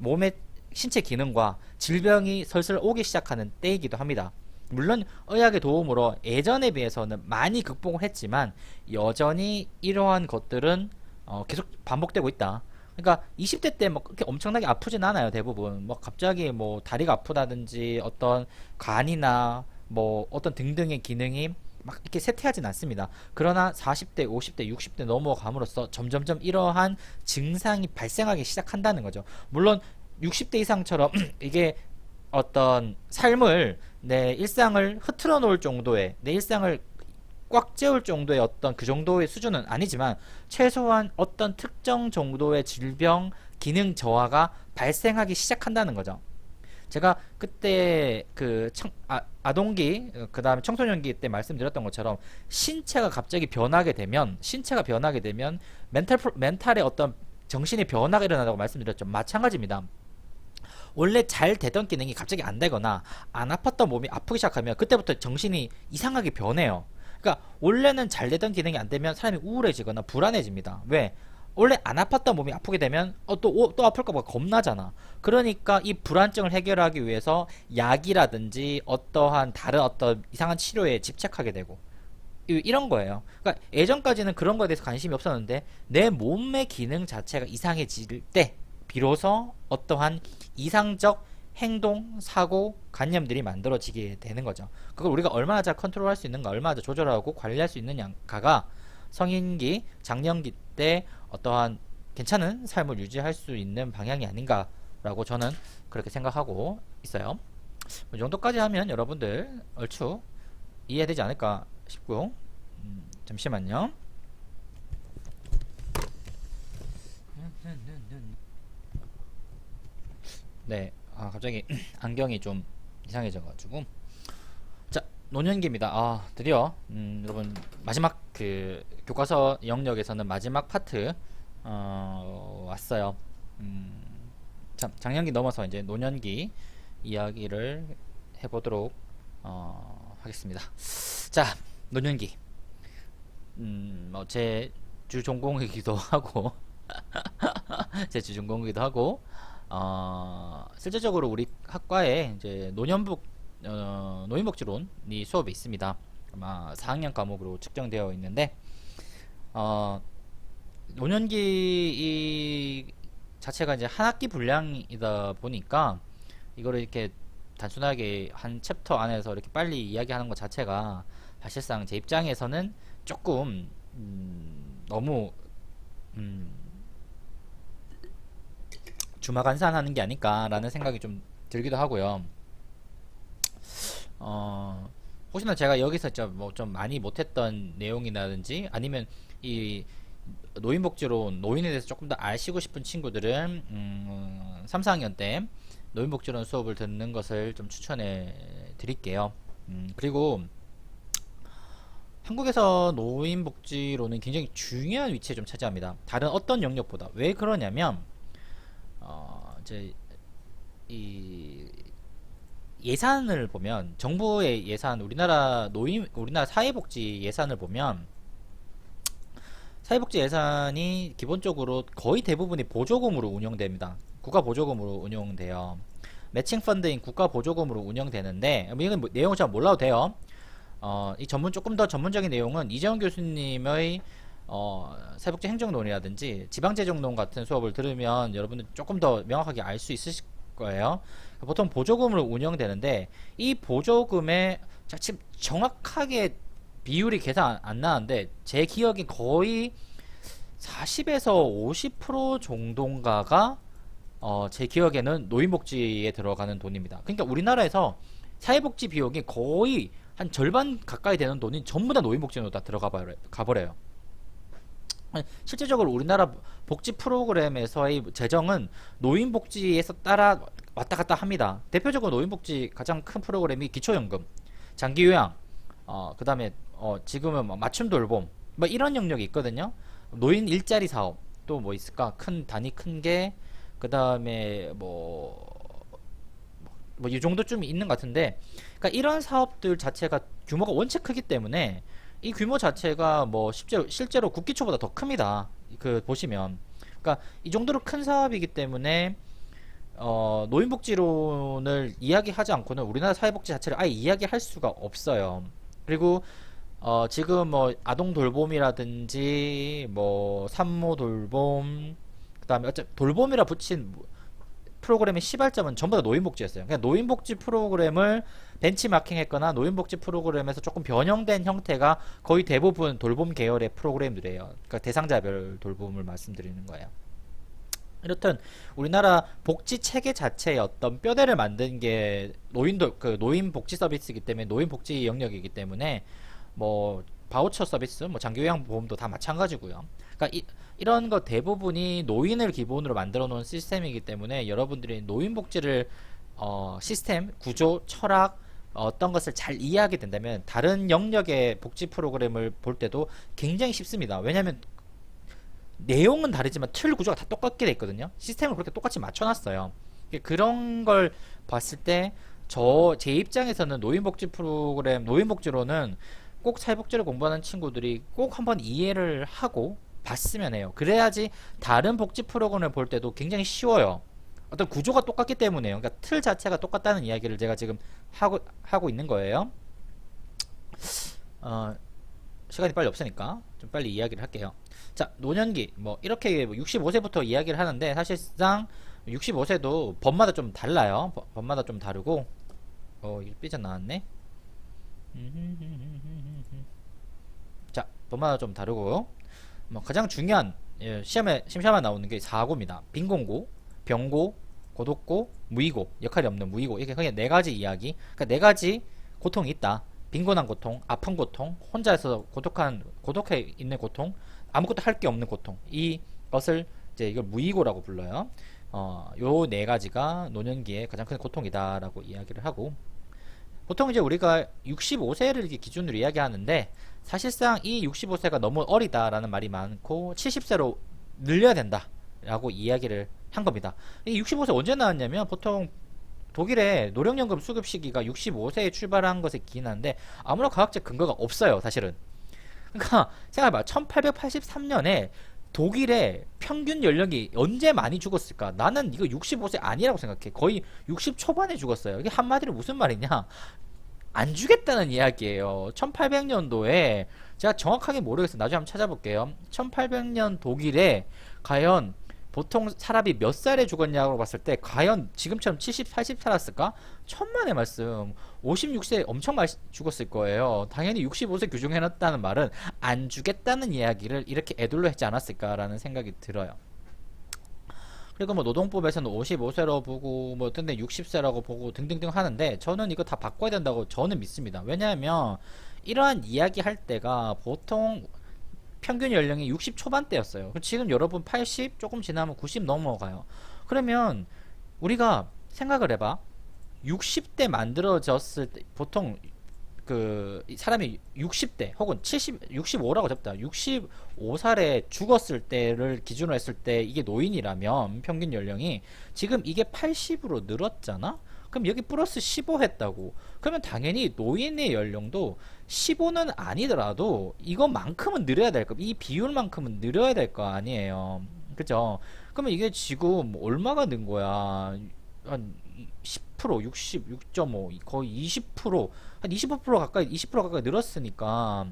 신체 기능과 질병이 슬슬 오기 시작하는 때이기도 합니다. 물론 의학의 도움으로 예전에 비해서는 많이 극복을 했지만 여전히 이러한 것들은 계속 반복되고 있다. 그러니까 20대 때 뭐 그렇게 엄청나게 아프진 않아요. 대부분 뭐 갑자기 뭐 다리가 아프다든지 어떤 간이나 뭐 어떤 등등의 기능이 막 이렇게 쇠퇴하진 않습니다. 그러나 40대, 50대, 60대 넘어감으로써 점점점 이러한 증상이 발생하기 시작한다는 거죠. 물론 60대 이상처럼 이게 어떤 삶을 내 일상을 흐트러 놓을 정도의 내 일상을 꽉 채울 정도의 어떤 그 정도의 수준은 아니지만 최소한 어떤 특정 정도의 질병 기능 저하가 발생하기 시작한다는 거죠. 제가 그때 그 아동기 그 다음에 청소년기 때 말씀드렸던 것처럼 신체가 변하게 되면 멘탈의 어떤 정신의 변화가 일어난다고 말씀드렸죠. 마찬가지입니다. 원래 잘 되던 기능이 갑자기 안 되거나 안 아팠던 몸이 아프기 시작하면 그때부터 정신이 이상하게 변해요. 그러니까 원래는 잘 되던 기능이 안 되면 사람이 우울해지거나 불안해집니다. 왜? 원래 안 아팠던 몸이 아프게 되면 또 아플까봐 겁나잖아. 그러니까 이 불안증을 해결하기 위해서 약이라든지 어떠한 다른 어떤 이상한 치료에 집착하게 되고 이런 거예요. 그러니까 예전까지는 그런 거에 대해서 관심이 없었는데 내 몸의 기능 자체가 이상해질 때 비로소 어떠한 이상적 행동, 사고, 관념들이 만들어지게 되는 거죠. 그걸 우리가 얼마나 잘 컨트롤할 수 있는가, 얼마나 잘 조절하고 관리할 수 있느냐가 성인기, 장년기 때 어떠한 괜찮은 삶을 유지할 수 있는 방향이 아닌가라고 저는 그렇게 생각하고 있어요. 이 정도까지 하면 여러분들 얼추 이해되지 않을까 싶고요. 잠시만요. 네, 갑자기 안경이 좀 이상해져가지고. 자, 노년기입니다. 드디어 여러분 마지막 그 교과서 영역에서는 마지막 파트 왔어요. 참 장년기 넘어서 이제 노년기 이야기를 해보도록 하겠습니다. 자, 노년기. 제 주 전공이기도 하고 제 주 전공이기도 하고 실제적으로 우리 학과에 이제 노인복지론이 수업이 있습니다. 아마 4학년 과목으로 측정되어 있는데 노년기 이 자체가 이제 한 학기 분량이다 보니까 이거를 이렇게 단순하게 한 챕터 안에서 이렇게 빨리 이야기하는 것 자체가 사실상 제 입장에서는 조금 너무 주마간산하는 게 아닐까라는 생각이 좀 들기도 하고요. 혹시나 제가 여기서 좀 많이 못했던 내용이라든지 아니면 이 노인복지론 노인에 대해서 조금 더 아시고 싶은 친구들은 3, 4학년 때 노인복지론 수업을 듣는 것을 좀 추천해 드릴게요. 그리고 한국에서 노인복지론은 굉장히 중요한 위치에 좀 차지합니다. 다른 어떤 영역보다. 왜 그러냐면 이제 이 예산을 보면 정부의 예산 우리나라 사회복지 예산을 보면 사회복지 예산이 기본적으로 거의 대부분이 보조금으로 운영됩니다. 국가 보조금으로 운영돼요. 매칭 펀드인 국가 보조금으로 운영되는데 이건 내용을 잘 몰라도 돼요. 이 조금 더 전문적인 내용은 이재원 교수님의 사회복지 행정론이라든지 지방재정론 같은 수업을 들으면 여러분들 조금 더 명확하게 알 수 있으실 거예요. 보통 보조금으로 운영되는데 이 보조금의 지금 정확하게 비율이 계산 안 나는데 제 기억이 거의 40에서 50% 정도인가가 제 기억에는 노인복지에 들어가는 돈입니다. 그러니까 우리나라에서 사회복지 비용이 거의 한 절반 가까이 되는 돈이 전부 다 노인복지로 다 가버려요. 실제적으로 우리나라 복지 프로그램에서의 재정은 노인복지에서 따라 왔다 갔다 합니다. 대표적으로 노인복지 가장 큰 프로그램이 기초연금, 장기요양, 그 다음에 지금은 맞춤 돌봄 뭐 이런 영역이 있거든요. 노인 일자리 사업 또 뭐 있을까? 큰 단위 큰 게 그 다음에 이 정도쯤 있는 것 같은데, 그러니까 이런 사업들 자체가 규모가 원체 크기 때문에 이 규모 자체가 실제로 국기초보다 더 큽니다. 보시면, 그러니까 이 정도로 큰 사업이기 때문에 노인복지론을 이야기하지 않고는 우리나라 사회복지 자체를 아예 이야기할 수가 없어요. 그리고 지금 아동 돌봄이라든지 산모 돌봄, 그다음에 돌봄이라 붙인 프로그램의 시발점은 전부 다 노인복지였어요. 그냥 노인복지 프로그램을 벤치마킹했거나 노인복지 프로그램에서 조금 변형된 형태가 거의 대부분 돌봄 계열의 프로그램들이에요. 그러니까 대상자별 돌봄을 말씀드리는 거예요. 이렇든 우리나라 복지 체계 자체의 어떤 뼈대를 만든 게 노인 복지 서비스이기 때문에 노인 복지 영역이기 때문에 바우처 서비스, 장기요양 보험도 다 마찬가지고요. 그러니까 이런 거 대부분이 노인을 기본으로 만들어 놓은 시스템이기 때문에 여러분들이 노인복지를 시스템, 구조, 철학 어떤 것을 잘 이해하게 된다면 다른 영역의 복지 프로그램을 볼 때도 굉장히 쉽습니다. 왜냐하면 내용은 다르지만 틀 구조가 다 똑같게 돼 있거든요. 시스템을 그렇게 똑같이 맞춰놨어요. 그런 걸 봤을 때 제 입장에서는 노인복지 프로그램, 노인복지로는 꼭 사회복지를 공부하는 친구들이 꼭 한번 이해를 하고 봤으면 해요. 그래야지 다른 복지 프로그램을 볼 때도 굉장히 쉬워요. 어떤 구조가 똑같기 때문에요. 그러니까 틀 자체가 똑같다는 이야기를 제가 지금 하고 있는 거예요. 시간이 빨리 없으니까 좀 빨리 이야기를 할게요. 자, 노년기 이렇게 65세부터 이야기를 하는데 사실상 65세도 법마다 좀 달라요. 법마다 좀 다르고 이거 삐져나왔네. 자, 법마다 좀 다르고, 뭐 가장 중요한 시험에 나오는 게 사고입니다. 빈공고, 병고, 고독고, 무이고, 역할이 없는 무이고. 이게 그냥 네 가지 이야기. 그러니까 네 가지 고통이 있다. 빈곤한 고통, 아픈 고통, 혼자서 고독해 있는 고통, 아무것도 할 게 없는 고통. 이것을 이제 이걸 무이고라고 불러요. 요 네 가지가 노년기의 가장 큰 고통이다라고 이야기를 하고, 보통 이제 우리가 65세를 이렇게 기준으로 이야기하는데, 사실상 이 65세가 너무 어리다라는 말이 많고 70세로 늘려야 된다라고 이야기를 한 겁니다. 이 65세 언제 나왔냐면, 보통 독일의 노령연금 수급 시기가 65세에 출발한 것에 기인하는데 아무런 과학적 근거가 없어요, 사실은. 그러니까 생각해봐. 1883년에 독일의 평균 연령이 언제 많이 죽었을까? 나는 이거 65세 아니라고 생각해. 거의 60 초반에 죽었어요. 이게 한마디로 무슨 말이냐? 안 주겠다는 이야기예요. 1800년도에 제가 정확하게 모르겠어요. 나중에 한번 찾아볼게요. 1800년 독일에 과연 보통 사람이 몇 살에 죽었냐고 봤을 때 과연 지금처럼 70, 80 살았을까? 천만의 말씀. 56세 엄청 많이 죽었을 거예요. 당연히 65세 규정해놨다는 말은 안 주겠다는 이야기를 이렇게 애둘러 했지 않았을까라는 생각이 들어요. 그리고 뭐 노동법에서는 55세로 보고 뭐 어떤 데 60세라고 보고 등등등 하는데, 저는 이거 다 바꿔야 된다고 저는 믿습니다. 왜냐하면 이러한 이야기 할 때가 보통 평균 연령이 60 초반대였어요. 지금 여러분 80 조금 지나면 90 넘어가요. 그러면 우리가 생각을 해봐. 60대 만들어졌을 때 보통 그 사람이 60대 혹은 70, 65라고 잡다. 65살에 죽었을 때를 기준으로 했을 때 이게 노인이라면 평균 연령이 지금 이게 80으로 늘었잖아? 그럼 여기 플러스 15 했다고. 그러면 당연히 노인의 연령도 15는 아니더라도 이것만큼은 늘어야 될 거, 이 비율만큼은 늘어야 될 거 아니에요. 그죠? 그러면 이게 지금 얼마가 는 거야? 한 10%, 66.5, 거의 20%, 한 25% 가까이, 20% 가까이 늘었으니까,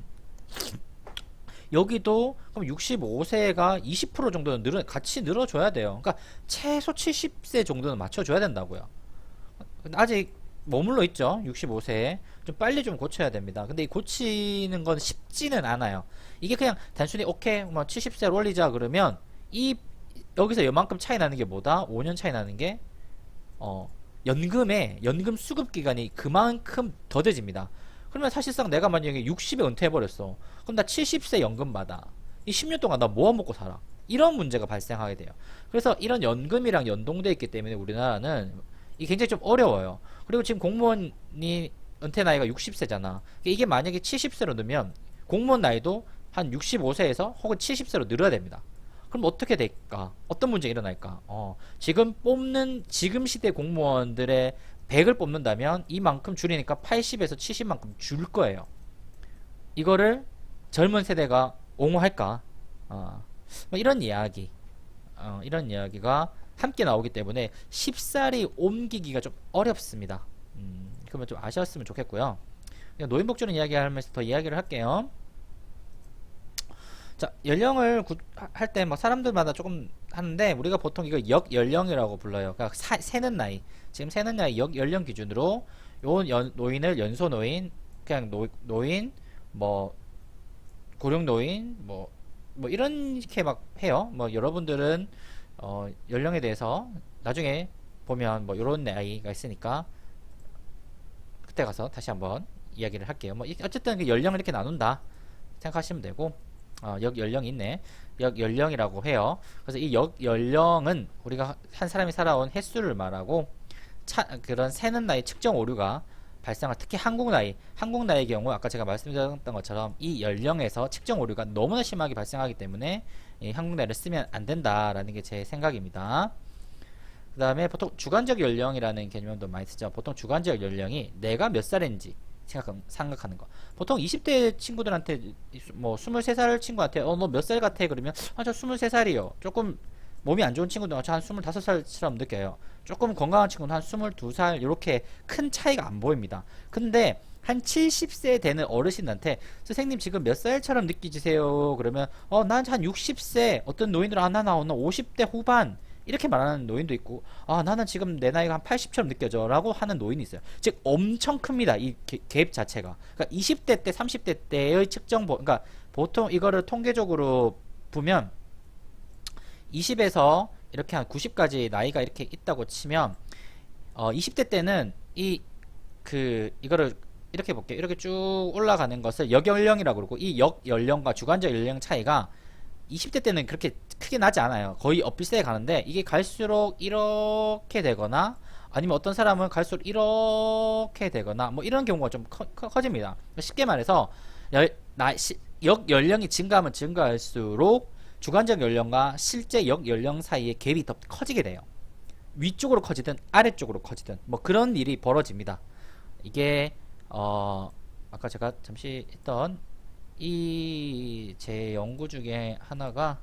여기도 그럼 65세가 20% 정도는 같이 늘어줘야 돼요. 그러니까 최소 70세 정도는 맞춰줘야 된다고요. 아직 머물러 있죠. 65세에 좀 빨리 좀 고쳐야 됩니다. 근데 이 고치는 건 쉽지는 않아요. 이게 그냥 단순히 오케이 뭐 70세로 올리자 그러면 이 여기서 요만큼 차이 나는 게 뭐다? 5년 차이 나는 게 연금 수급 기간이 그만큼 더뎌집니다. 그러면 사실상 내가 만약에 60에 은퇴해버렸어. 그럼 나 70세 연금 받아. 이 10년 동안 나 뭐 먹고 살아? 이런 문제가 발생하게 돼요. 그래서 이런 연금이랑 연동되어 있기 때문에 우리나라는 이게 굉장히 좀 어려워요. 그리고 지금 공무원이 은퇴 나이가 60세잖아. 이게 만약에 70세로 넣으면 공무원 나이도 한 65세에서 혹은 70세로 늘어야 됩니다. 그럼 어떻게 될까? 어떤 문제가 일어날까? 지금 시대 공무원들의 100을 뽑는다면 이만큼 줄이니까 80에서 70만큼 줄 거예요. 이거를 젊은 세대가 옹호할까? 뭐 이런 이런 이야기가 함께 나오기 때문에 쉽사리 옮기기가 좀 어렵습니다. 그러면 좀 아셨으면 좋겠고요. 노인복지론 이야기하면서 더 이야기를 할게요. 자, 연령을 할 때 뭐 사람들마다 조금 하는데, 우리가 보통 이거 역연령이라고 불러요. 그러니까 세는 나이, 지금 세는 나이 역연령 기준으로 노인을 연소노인, 그냥 노인, 뭐 고령노인, 뭐 이렇게 막 해요. 뭐 여러분들은 연령에 대해서 나중에 보면 뭐 요런 나이가 있으니까 그때 가서 다시 한번 이야기를 할게요. 뭐 어쨌든 그 연령을 이렇게 나눈다 생각하시면 되고, 역연령이 있네. 역연령이라고 해요. 그래서 이 역연령은 우리가 한 사람이 살아온 횟수를 말하고, 그런 세는 나이 측정 오류가 발생할, 특히 한국 나이의 경우 아까 제가 말씀드렸던 것처럼 이 연령에서 측정 오류가 너무나 심하게 발생하기 때문에 이 한국 나이를 쓰면 안 된다라는 게 제 생각입니다. 그 다음에 보통 주관적 연령이라는 개념도 많이 쓰죠. 보통 주관적 연령이 내가 몇 살인지 생각하는 거. 보통 20대 친구들한테 뭐 23살 친구한테 너 몇 살 같아? 그러면 저 23살이요. 조금 몸이 안 좋은 친구들은 한 25살처럼 느껴요. 조금 건강한 친구는 한 22살, 이렇게 큰 차이가 안 보입니다. 근데 한 70세 되는 어르신한테 선생님 지금 몇 살처럼 느끼세요? 그러면 난 한 60세, 어떤 노인들은 나는 50대 후반, 이렇게 말하는 노인도 있고, 나는 지금 내 나이가 한 80처럼 느껴져 라고 하는 노인이 있어요. 즉 엄청 큽니다, 이 갭 자체가. 그러니까 20대 때 30대 때의 측정, 그러니까 보통 이거를 통계적으로 보면 20에서 이렇게 한 90까지 나이가 이렇게 있다고 치면 20대 때는 이거를 이렇게 볼게요. 이렇게 쭉 올라가는 것을 역연령이라고 그러고, 이 역연령과 주관적 연령 차이가 20대 때는 그렇게 크게 나지 않아요. 거의 엇비슷하게 가는데, 이게 갈수록 이렇게 되거나 아니면 어떤 사람은 갈수록 이렇게 되거나 뭐 이런 경우가 좀 커집니다. 쉽게 말해서 역연령이 증가하면 증가할수록 주관적 연령과 실제 역연령 사이의 갭이 더 커지게 돼요. 위쪽으로 커지든 아래쪽으로 커지든 뭐 그런 일이 벌어집니다. 이게 아까 제가 잠시 했던 이 제 연구 중에 하나가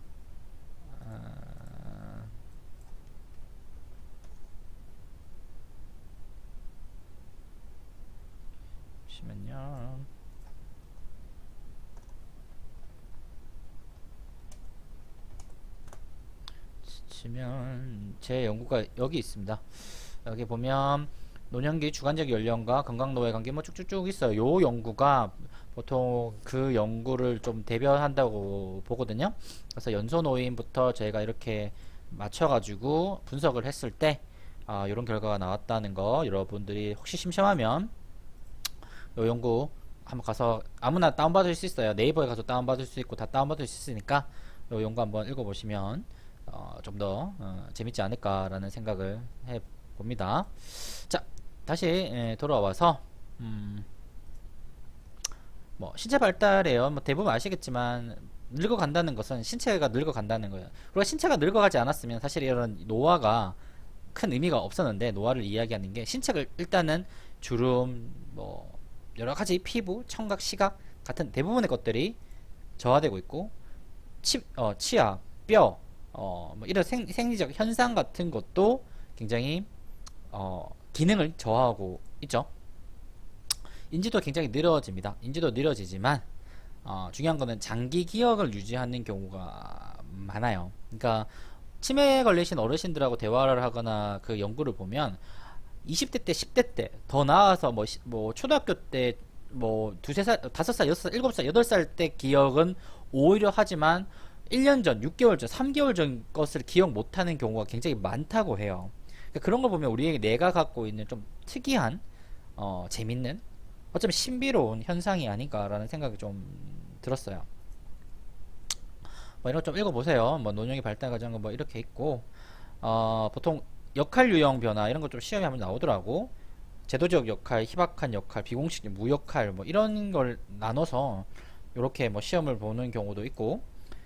잠시만요. 치면 제 연구가 여기 있습니다. 여기 보면 노년기 주관적 연령과 건강노후의 관계 뭐 쭉쭉쭉 있어요. 요 연구가 보통 그 연구를 좀 대변한다고 보거든요. 그래서 연소노인부터 저희가 이렇게 맞춰가지고 분석을 했을 때 이런 결과가 나왔다는 거, 여러분들이 혹시 심심하면 요 연구 한번 가서 아무나 다운받을 수 있어요. 네이버에 가서 다운받을 수 있고 다 다운받을 수 있으니까 요 연구 한번 읽어보시면 좀 더 재밌지 않을까라는 생각을 해봅니다. 자, 다시 돌아와서 뭐 신체 발달에요. 뭐 대부분 아시겠지만 늙어간다는 것은 신체가 늙어간다는 거예요. 그리고 신체가 늙어가지 않았으면 사실 이런 노화가 큰 의미가 없었는데, 노화를 이야기하는 게 신체가 일단은 주름, 뭐 여러 가지 피부, 청각, 시각 같은 대부분의 것들이 저하되고 있고, 치아, 뼈, 뭐 이런 생리적 현상 같은 것도 굉장히 기능을 저하하고 있죠. 인지도 굉장히 느려집니다. 인지도 느려지지만 중요한 거는 장기 기억을 유지하는 경우가 많아요. 그러니까 치매에 걸리신 어르신들하고 대화를 하거나 그 연구를 보면 20대 때, 10대 때, 더 나아서 뭐 초등학교 때, 뭐 두세 살, 5살, 6살, 7살, 8살 때 기억은 오히려 하지만 1년 전, 6개월 전, 3개월 전 것을 기억 못하는 경우가 굉장히 많다고 해요. 그러니까 그런 걸 보면 우리에게 뇌가 갖고 있는 좀 특이한 재밌는, 어쩌면 신비로운 현상이 아닌가라는 생각이 좀 들었어요. 뭐 이런 거 좀 읽어보세요. 뭐 노령의 발달 과정은 뭐 이렇게 있고, 보통 역할 유형 변화 이런 거 좀 시험에 한번 나오더라고. 제도적 역할, 희박한 역할, 비공식 무역할 뭐 이런 걸 나눠서 이렇게 뭐 시험을 보는 경우도 있고,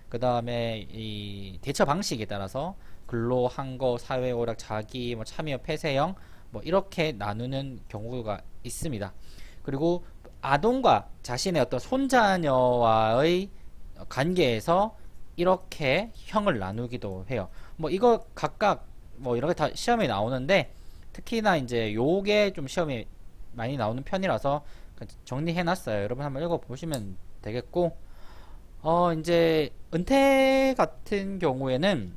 그 다음에 이 대처 방식에 따라서 근로, 항거, 사회 오락, 자기, 뭐 참여, 폐쇄형 뭐 이렇게 나누는 경우가 있습니다. 그리고 아동과 자신의 어떤 손자녀와의 관계에서 이렇게 형을 나누기도 해요. 뭐 이거 각각 뭐 여러 개 다 시험에 나오는데, 특히나 이제 요게 좀 시험에 많이 나오는 편이라서 정리해 놨어요. 여러분 한번 읽어 보시면 되겠고, 이제 은퇴 같은 경우에는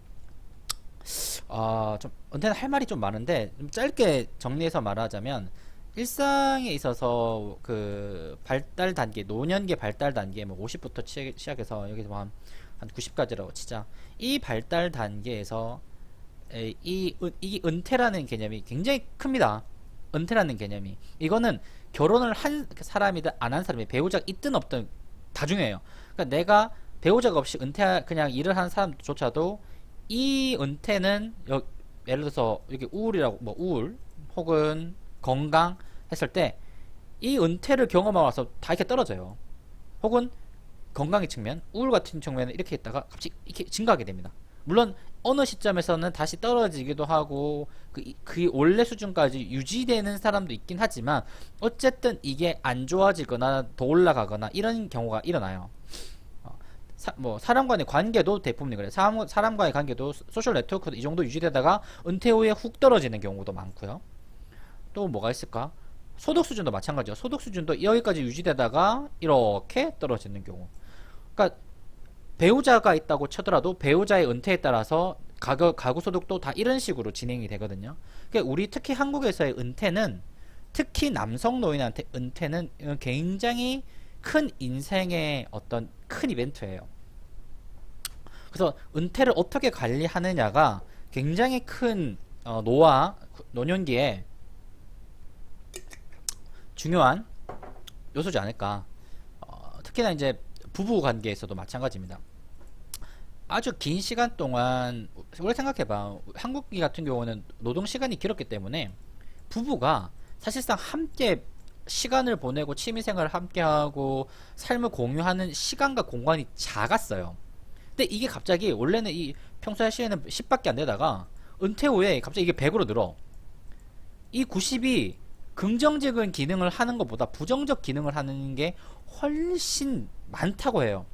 좀 은퇴는 할 말이 좀 많은데 좀 짧게 정리해서 말하자면, 일상에 있어서 그 발달 단계, 노년기 발달 단계 뭐 50부터 시작해서 여기서 한 90까지라고 치자. 이 발달 단계에서 이 은퇴라는 개념이 굉장히 큽니다. 은퇴라는 개념이, 이거는 결혼을 한 사람이든 안 한 사람이, 배우자가 있든 없든 다 중요해요. 그러니까 내가 배우자가 없이 그냥 일을 하는 사람조차도 이 은퇴는 예를 들어서 여기 우울이라고, 뭐 우울 혹은 건강 했을 때 이 은퇴를 경험하고 나서 다 이렇게 떨어져요. 혹은 건강의 측면, 우울 같은 측면에 이렇게 있다가 갑자기 이렇게 증가하게 됩니다. 물론 어느 시점에서는 다시 떨어지기도 하고 그 원래 수준까지 유지되는 사람도 있긴 하지만, 어쨌든 이게 안 좋아지거나 더 올라가거나 이런 경우가 일어나요. 뭐 사람 간의 관계도 대부분 그래요. 사람 간의 관계도 소셜 네트워크도 이 정도 유지되다가 은퇴 후에 훅 떨어지는 경우도 많고요. 또 뭐가 있을까? 소득 수준도 마찬가지죠. 소득 수준도 여기까지 유지되다가 이렇게 떨어지는 경우. 그러니까 배우자가 있다고 치더라도 배우자의 은퇴에 따라서 가구 소득도 다 이런 식으로 진행이 되거든요. 그러니까 우리 특히 한국에서의 은퇴는, 특히 남성 노인한테 은퇴는 굉장히 큰 인생의 어떤 큰 이벤트예요. 그래서 은퇴를 어떻게 관리하느냐가 굉장히 큰 노화, 노년기에 중요한 요소지 않을까. 특히나 이제 부부 관계에서도 마찬가지입니다. 아주 긴 시간 동안 우리 생각해봐. 한국 같은 경우는 노동 시간이 길었기 때문에 부부가 사실상 함께 시간을 보내고 취미생활을 함께하고 삶을 공유하는 시간과 공간이 작았어요. 근데 이게 갑자기 원래는 이 평소 시에는 10밖에 안 되다가 은퇴 후에 갑자기 이게 100으로 늘어. 이 90이 긍정적인 기능을 하는 것보다 부정적 기능을 하는 게 훨씬 많다고 해요.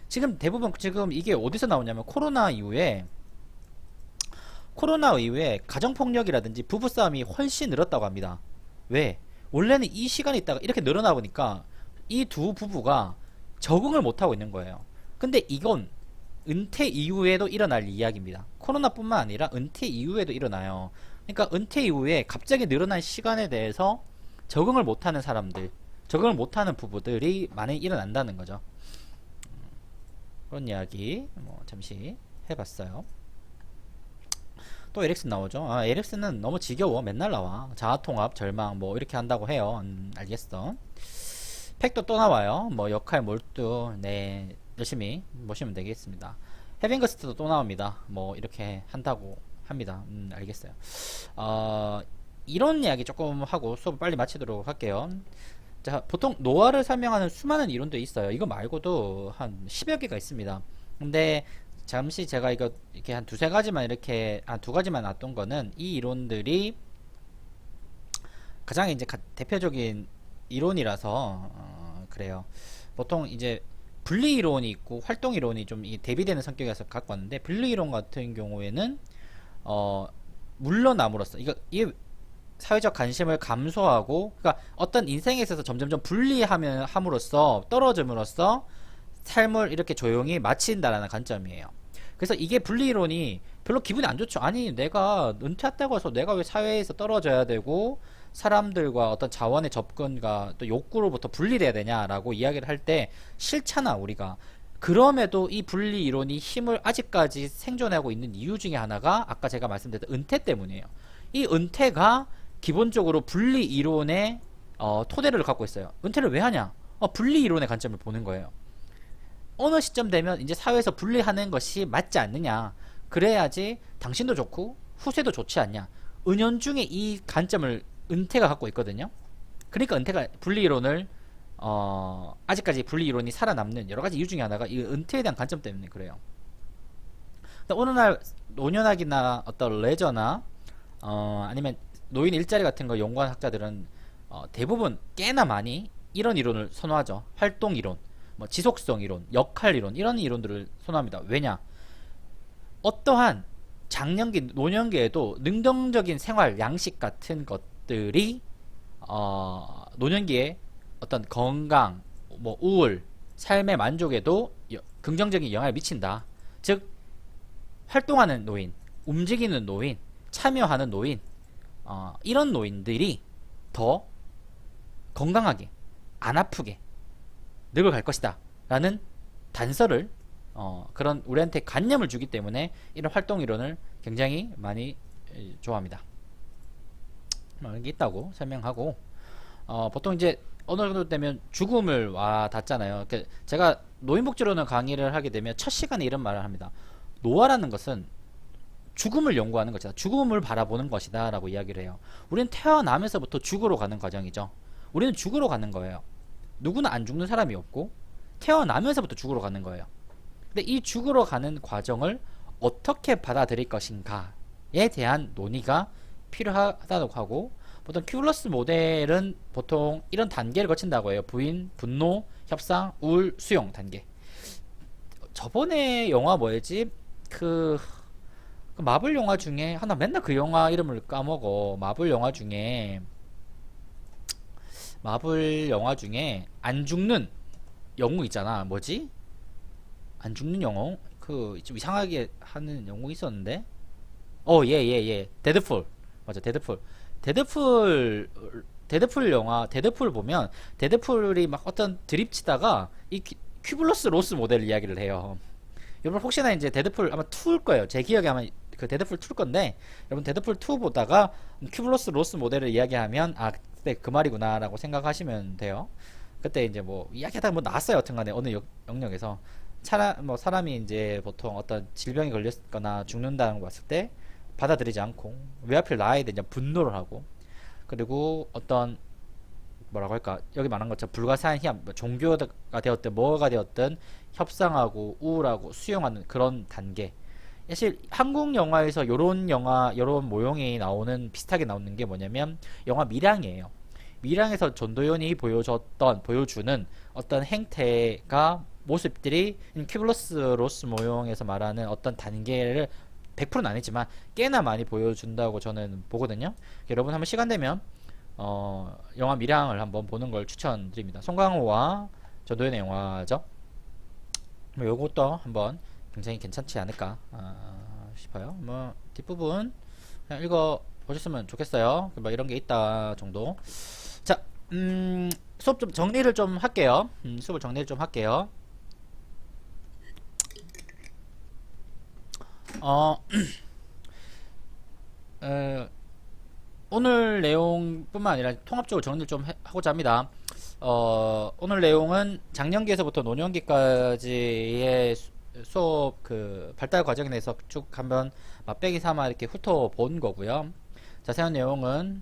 지금 대부분 지금 이게 어디서 나오냐면 코로나 이후에 가정폭력이라든지 부부싸움이 훨씬 늘었다고 합니다. 왜? 원래는 이 시간이 있다가 이렇게 늘어나 보니까 이 두 부부가 적응을 못하고 있는 거예요. 근데 이건 은퇴 이후에도 일어날 이야기입니다. 코로나뿐만 아니라 은퇴 이후에도 일어나요. 그러니까 은퇴 이후에 갑자기 늘어난 시간에 대해서 적응을 못하는 사람들, 적응을 못하는 부부들이 많이 일어난다는 거죠. 그런 이야기 잠시 해봤어요. 또 에릭슨 나오죠. 에릭슨은 너무 지겨워. 맨날 나와. 자아통합, 절망 뭐 이렇게 한다고 해요. 알겠어. 팩도 또 나와요. 뭐 역할 몰두. 네, 열심히 보시면 되겠습니다. 헤빙거스트도 또 나옵니다. 뭐 이렇게 한다고 합니다. 알겠어요. 이론 이야기 조금 하고 수업을 빨리 마치도록 할게요. 자, 보통 노화를 설명하는 수많은 이론도 있어요. 이거 말고도 한 10여 개가 있습니다. 근데 잠시 제가 이거 이렇게 한 두세 가지만 이렇게 한 두 가지만 놨던 거는 이 이론들이 가장 이제 대표적인 이론이라서 그래요. 보통 이제 분리 이론이 있고 활동 이론이 좀 대비되는 성격이라서 갖고 왔는데, 분리 이론 같은 경우에는 물러남으로써 이게 사회적 관심을 감소하고, 그러니까 어떤 인생에 있어서 점점점 함으로써 떨어짐으로써 삶을 이렇게 조용히 마친다라는 관점이에요. 그래서 이게 분리이론이 별로 기분이 안 좋죠. 아니, 내가 은퇴했다고 해서 내가 왜 사회에서 떨어져야 되고 사람들과 어떤 자원의 접근과 또 욕구로부터 분리돼야 되냐라고 이야기를 할 때 싫잖아, 우리가. 그럼에도 이 분리이론이 힘을 아직까지 생존하고 있는 이유 중에 하나가 아까 제가 말씀드렸던 은퇴 때문이에요. 이 은퇴가 기본적으로 분리이론의 토대를 갖고 있어요. 은퇴를 왜 하냐? 분리이론의 관점을 보는 거예요. 어느 시점 되면 이제 사회에서 분리하는 것이 맞지 않느냐, 그래야지 당신도 좋고 후세도 좋지 않냐, 은연중에 이 관점을 은퇴가 갖고 있거든요. 그러니까 은퇴가 분리이론을 아직까지 분리이론이 살아남는 여러가지 이유 중에 하나가 이 은퇴에 대한 관점 때문에 그래요. 어느 날 노년학이나 어떤 레저나 아니면 노인 일자리 같은 거 연구한 학자들은 대부분 꽤나 많이 이런 이론을 선호하죠. 활동 이론, 뭐 지속성 이론, 역할 이론, 이런 이론들을 선호합니다. 왜냐? 어떠한 장년기, 노년기에도 능동적인 생활 양식 같은 것들이 노년기에 어떤 건강, 뭐 우울, 삶의 만족에도 긍정적인 영향을 미친다. 즉, 활동하는 노인, 움직이는 노인, 참여하는 노인, 이런 노인들이 더 건강하게, 안 아프게 늙어갈 것이다 라는 단서를 그런 우리한테 관념을 주기 때문에 이런 활동 이론을 굉장히 많이 좋아합니다. 이런 게 있다고 설명하고, 보통 이제 어느 정도 되면 죽음을 와 닿잖아요. 제가 노인복지로는 강의를 하게 되면 첫 시간에 이런 말을 합니다. 노화라는 것은 죽음을 연구하는 것이다, 죽음을 바라보는 것이다 라고 이야기를 해요. 우리는 태어나면서부터 죽으러 가는 과정이죠. 우리는 죽으러 가는 거예요. 누구나 안 죽는 사람이 없고 태어나면서부터 죽으러 가는 거예요. 근데 이 죽으러 가는 과정을 어떻게 받아들일 것인가에 대한 논의가 필요하다고 하고, 보통 큐러스 모델은 보통 이런 단계를 거친다고 해요. 부인, 분노, 협상, 우울, 수용 단계. 저번에 영화 뭐였지? 그 마블 영화 중에 하나, 맨날 그 영화 이름을 까먹어. 마블 영화 중에 안 죽는 영웅 있잖아. 뭐지? 안 죽는 영웅? 그 좀 이상하게 하는 영웅 있었는데. 예. 데드풀. 맞아, 데드풀. 데드풀 데드풀 영화, 데드풀 보면 데드풀이 막 어떤 드립 치다가 이 큐블러스 로스 모델 이야기를 해요. 여러분 혹시나 이제 데드풀 아마 2일 거예요. 제 기억에 아마 그 데드풀 2일 건데, 여러분 데드풀 2 보다가 큐블러스 로스 모델을 이야기하면 아 그때 그 말이구나 라고 생각하시면 돼요. 그때 이제 뭐 이야기하다가 뭐 나왔어요. 여튼간에 어느 영역에서 뭐 사람이 이제 보통 어떤 질병에 걸렸거나 죽는다는 거 봤을 때 받아들이지 않고 왜 하필 나에 대한 분노를 하고, 그리고 어떤 뭐라고 할까, 여기 말한 것처럼 불가사의한 희함, 뭐 종교가 되었든 뭐가 되었든 협상하고 우울하고 수용하는 그런 단계. 사실 한국 영화에서 요런 영화 요런 모형이 나오는, 비슷하게 나오는 게 뭐냐면 영화 밀양이에요. 밀양에서 전도연이 보여주는 어떤 행태가, 모습들이 큐블러스 로스 모형에서 말하는 어떤 단계를 100%는 아니지만 꽤나 많이 보여준다고 저는 보거든요. 여러분 한번 시간 되면 영화 밀양을 한번 보는 걸 추천드립니다. 송강호와 전도연의 영화죠. 뭐 요것도 한번 굉장히 괜찮지 않을까 싶어요. 뭐 뒷부분 그냥 읽어 보셨으면 좋겠어요. 뭐 이런 게 있다 정도. 자, 수업 좀 정리를 좀 할게요. 수업을 정리를 좀 할게요. 어, 오늘 내용뿐만 아니라 통합적으로 정리를 좀 하고자 합니다. 오늘 내용은 작년기에서부터 노년기까지의 수업 그 발달 과정에 대해서 쭉 한번 맛배기 삼아 이렇게 훑어본 거고요. 자세한 내용은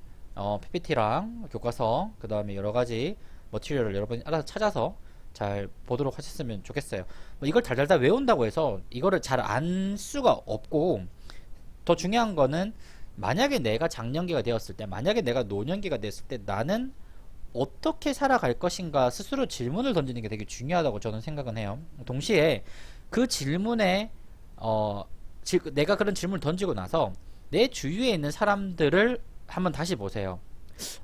PPT랑 교과서, 그 다음에 여러가지 머티리얼을 여러분이 알아서 찾아서 잘 보도록 하셨으면 좋겠어요. 뭐 이걸 달달달 외운다고 해서 이거를 잘 안 수가 없고, 더 중요한 거는 만약에 내가 장년기가 되었을 때, 만약에 내가 노년기가 됐을 때 나는 어떻게 살아갈 것인가 스스로 질문을 던지는 게 되게 중요하다고 저는 생각은 해요. 동시에 그 질문에 내가 그런 질문을 던지고 나서 내 주위에 있는 사람들을 한번 다시 보세요.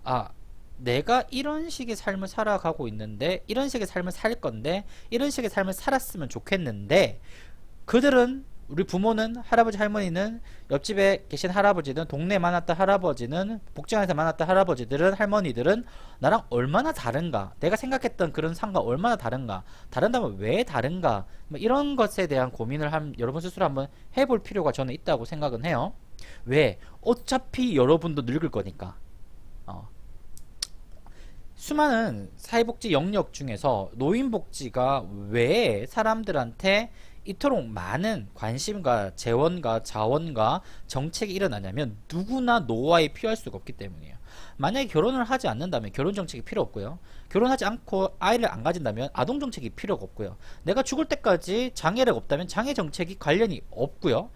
아, 내가 이런 식의 삶을 살아가고 있는데, 이런 식의 삶을 살 건데, 이런 식의 삶을 살았으면 좋겠는데, 그들은, 우리 부모는, 할아버지 할머니는, 옆집에 계신 할아버지는, 동네에 만났던 할아버지는, 복지관에서 만났던 할아버지들은, 할머니들은 나랑 얼마나 다른가, 내가 생각했던 그런 삶과 얼마나 다른가, 다른다면 왜 다른가, 뭐 이런 것에 대한 고민을 여러분 스스로 한번 해볼 필요가 저는 있다고 생각은 해요. 왜? 어차피 여러분도 늙을 거니까. 수많은 사회복지 영역 중에서 노인복지가 왜 사람들한테 이토록 많은 관심과 재원과 자원과 정책이 일어나냐면 누구나 노화에 피할 수가 없기 때문이에요. 만약에 결혼을 하지 않는다면 결혼정책이 필요 없고요. 결혼하지 않고 아이를 안 가진다면 아동정책이 필요가 없고요. 내가 죽을 때까지 장애가 없다면 장애정책이 관련이 없고요.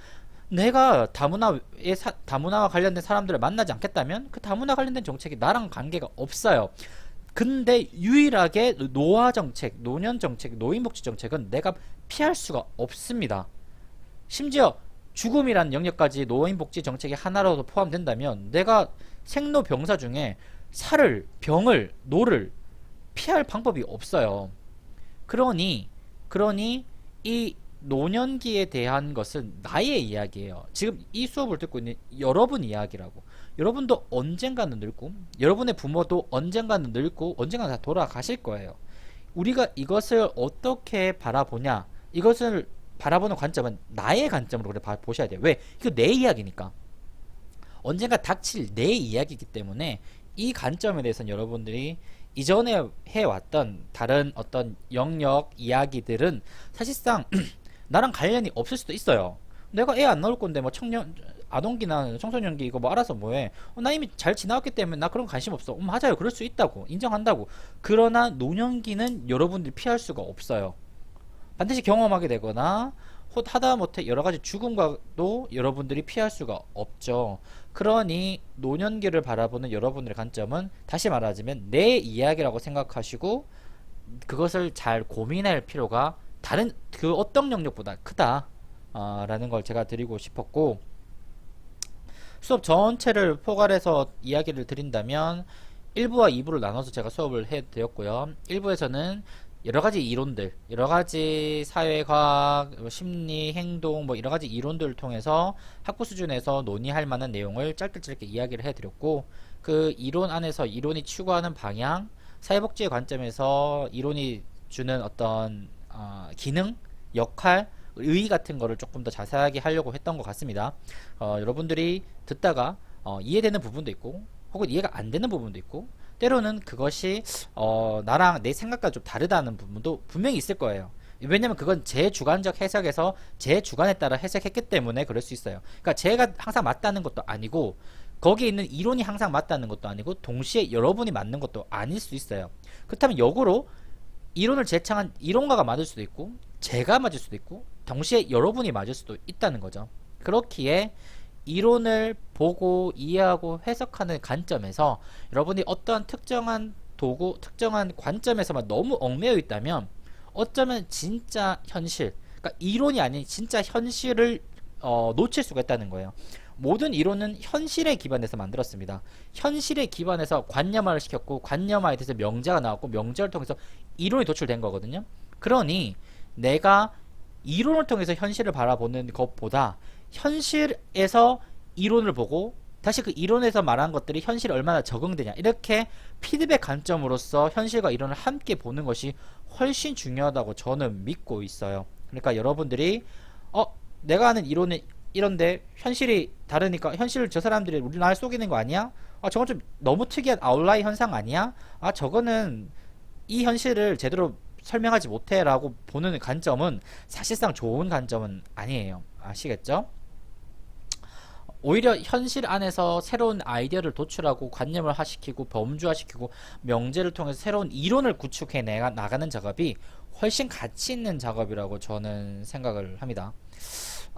내가 다문화와 관련된 사람들을 만나지 않겠다면 그 다문화 관련된 정책이 나랑 관계가 없어요. 근데 유일하게 노화 정책, 노년 정책, 노인복지 정책은 내가 피할 수가 없습니다. 심지어 죽음이란 영역까지 노인복지 정책이 하나로도 포함된다면 내가 생로병사 중에 살을, 병을, 노를 피할 방법이 없어요. 그러니 이 노년기에 대한 것은 나의 이야기예요. 지금 이 수업을 듣고 있는 여러분 이야기라고. 여러분도 언젠가는 늙고, 여러분의 부모도 언젠가는 늙고, 언젠가는 다 돌아가실 거예요. 우리가 이것을 어떻게 바라보냐, 이것을 바라보는 관점은 나의 관점으로 보셔야 돼요. 왜? 이거 내 이야기니까. 언젠가 닥칠 내 이야기이기 때문에 이 관점에 대해서는 여러분들이 이전에 해왔던 다른 어떤 영역 이야기들은 사실상 나랑 관련이 없을 수도 있어요. 내가 애 안 낳을 건데 뭐 아동기나 청소년기 이거 뭐 알아서 뭐해. 나 이미 잘 지나왔기 때문에 나 그런 거 관심 없어. 맞아요. 그럴 수 있다고 인정한다고. 그러나 노년기는 여러분들이 피할 수가 없어요. 반드시 경험하게 되거나 하다못해 여러가지 죽음과도 여러분들이 피할 수가 없죠. 그러니 노년기를 바라보는 여러분들의 관점은 다시 말하자면 내 이야기라고 생각하시고 그것을 잘 고민할 필요가 다른 그 어떤 영역보다 크다 라는 걸 제가 드리고 싶었고, 수업 전체를 포괄해서 이야기를 드린다면 1부와 2부를 나눠서 제가 수업을 해드렸고요. 1부에서는 여러가지 이론들, 여러가지 사회과학, 심리, 행동 뭐 여러가지 이론들을 통해서 학부 수준에서 논의할 만한 내용을 짧게 이야기를 해드렸고, 그 이론 안에서 이론이 추구하는 방향, 사회복지의 관점에서 이론이 주는 어떤 기능, 역할, 의의 같은 거를 조금 더 자세하게 하려고 했던 것 같습니다. 여러분들이 듣다가 이해되는 부분도 있고 혹은 이해가 안 되는 부분도 있고 때로는 그것이 나랑 내 생각과 좀 다르다는 부분도 분명히 있을 거예요. 왜냐면 그건 제 주관적 해석에서 제 주관에 따라 해석했기 때문에 그럴 수 있어요. 그러니까 제가 항상 맞다는 것도 아니고 거기에 있는 이론이 항상 맞다는 것도 아니고 동시에 여러분이 맞는 것도 아닐 수 있어요. 그렇다면 역으로 이론을 제창한 이론가가 맞을 수도 있고 제가 맞을 수도 있고 동시에 여러분이 맞을 수도 있다는 거죠. 그렇기에 이론을 보고 이해하고 해석하는 관점에서 여러분이 어떠한 특정한 도구, 특정한 관점에서만 너무 얽매여 있다면 어쩌면 진짜 현실, 그러니까 이론이 아닌 진짜 현실을 놓칠 수가 있다는 거예요. 모든 이론은 현실에 기반해서 만들었습니다. 현실에 기반해서 관념화를 시켰고 관념화에 대해서 명제가 나왔고 명제를 통해서 이론이 도출된 거거든요. 그러니 내가 이론을 통해서 현실을 바라보는 것보다 현실에서 이론을 보고 다시 그 이론에서 말한 것들이 현실에 얼마나 적응되냐 이렇게 피드백 관점으로서 현실과 이론을 함께 보는 것이 훨씬 중요하다고 저는 믿고 있어요. 그러니까 여러분들이 내가 아는 이론은 이런데 현실이 다르니까 현실을 저 사람들이 우리나라 속이는 거 아니야? 저건 좀 너무 특이한 아웃라이 현상 아니야? 저거는 이 현실을 제대로 설명하지 못해 라고 보는 관점은 사실상 좋은 관점은 아니에요. 아시겠죠? 오히려 현실 안에서 새로운 아이디어를 도출하고 관념을 화시키고 범주화시키고 명제를 통해서 새로운 이론을 구축해 나가는 작업이 훨씬 가치 있는 작업이라고 저는 생각을 합니다.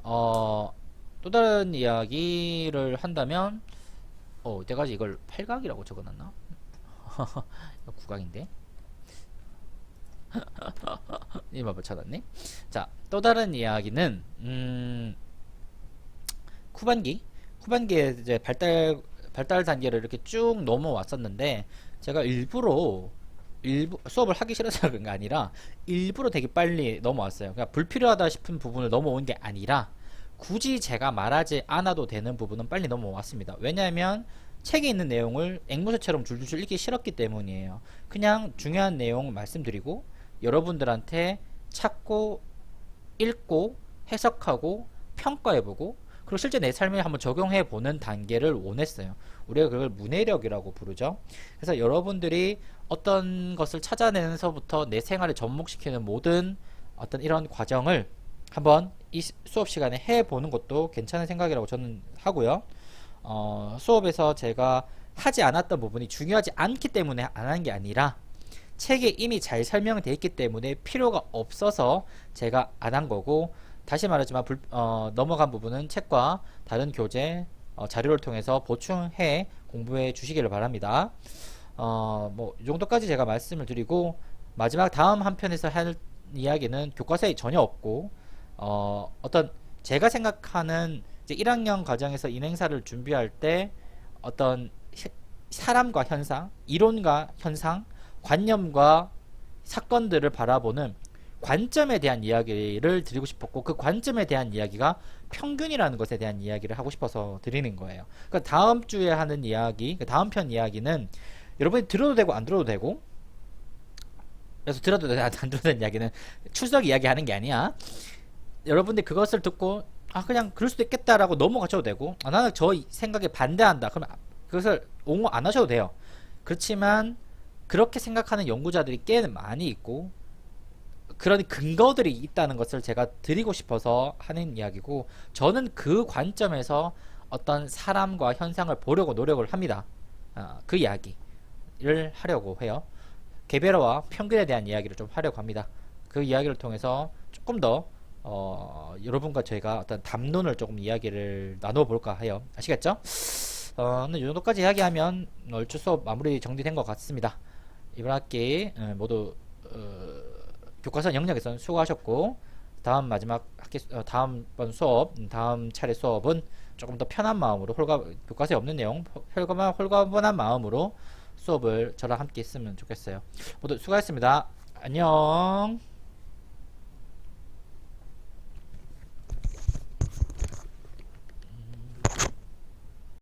또 다른 이야기를 한다면 내가 이걸 8각이라고 적어놨나? 구각인데 이마블 찾았네. 자, 또 다른 이야기는 후반기에 이제 발달 단계를 이렇게 쭉 넘어왔었는데 제가 일부 수업을 하기 싫어서 그런 게 아니라 일부러 되게 빨리 넘어왔어요. 그러니까 불필요하다 싶은 부분을 넘어온 게 아니라 굳이 제가 말하지 않아도 되는 부분은 빨리 넘어왔습니다. 왜냐하면 책에 있는 내용을 앵무새처럼 줄줄줄 읽기 싫었기 때문이에요. 그냥 중요한 내용 말씀드리고 여러분들한테 찾고 읽고 해석하고 평가해보고 그리고 실제 내 삶에 한번 적용해보는 단계를 원했어요. 우리가 그걸 문해력이라고 부르죠. 그래서 여러분들이 어떤 것을 찾아내면서부터 내 생활에 접목시키는 모든 어떤 이런 과정을 한번 이 수업 시간에 해보는 것도 괜찮은 생각이라고 저는 하고요. 수업에서 제가 하지 않았던 부분이 중요하지 않기 때문에 안 한 게 아니라 책에 이미 잘 설명되어 있기 때문에 필요가 없어서 제가 안 한 거고 다시 말하지만 넘어간 부분은 책과 다른 교재 자료를 통해서 보충해 공부해 주시기를 바랍니다. 이 정도까지 제가 말씀을 드리고 마지막 다음 한 편에서 할 이야기는 교과서에 전혀 없고 어떤 제가 생각하는 이제 1학년 과정에서 인행사를 준비할 때 어떤 사람과 현상, 이론과 현상, 관념과 사건들을 바라보는 관점에 대한 이야기를 드리고 싶었고 그 관점에 대한 이야기가 평균이라는 것에 대한 이야기를 하고 싶어서 드리는 거예요. 그러니까 다음 주에 하는 이야기, 다음 편 이야기는 여러분이 들어도 되고 안 들어도 되고 그래서 들어도 되고 안 들어도 되는 이야기는 출석 이야기 하는 게 아니야. 여러분들 그것을 듣고 그냥 그럴 수도 있겠다라고 넘어가셔도 되고 나는 저 생각에 반대한다. 그러면 그것을 옹호 안 하셔도 돼요. 그렇지만 그렇게 생각하는 연구자들이 꽤 많이 있고 그런 근거들이 있다는 것을 제가 드리고 싶어서 하는 이야기고 저는 그 관점에서 어떤 사람과 현상을 보려고 노력을 합니다. 그 이야기를 하려고 해요. 개별화와 평균에 대한 이야기를 좀 하려고 합니다. 그 이야기를 통해서 조금 더 여러분과 저희가 어떤 담론을 조금 이야기를 나눠볼까 해요. 아시겠죠? 오늘 이 정도까지 이야기하면 얼추 수업 마무리 정리된 것 같습니다. 이번 학기 모두 교과서 영역에서는 수고하셨고 다음 차례 수업은 조금 더 편한 마음으로 교과서에 없는 내용 홀가분한 마음으로 수업을 저랑 함께 했으면 좋겠어요. 모두 수고하셨습니다. 안녕.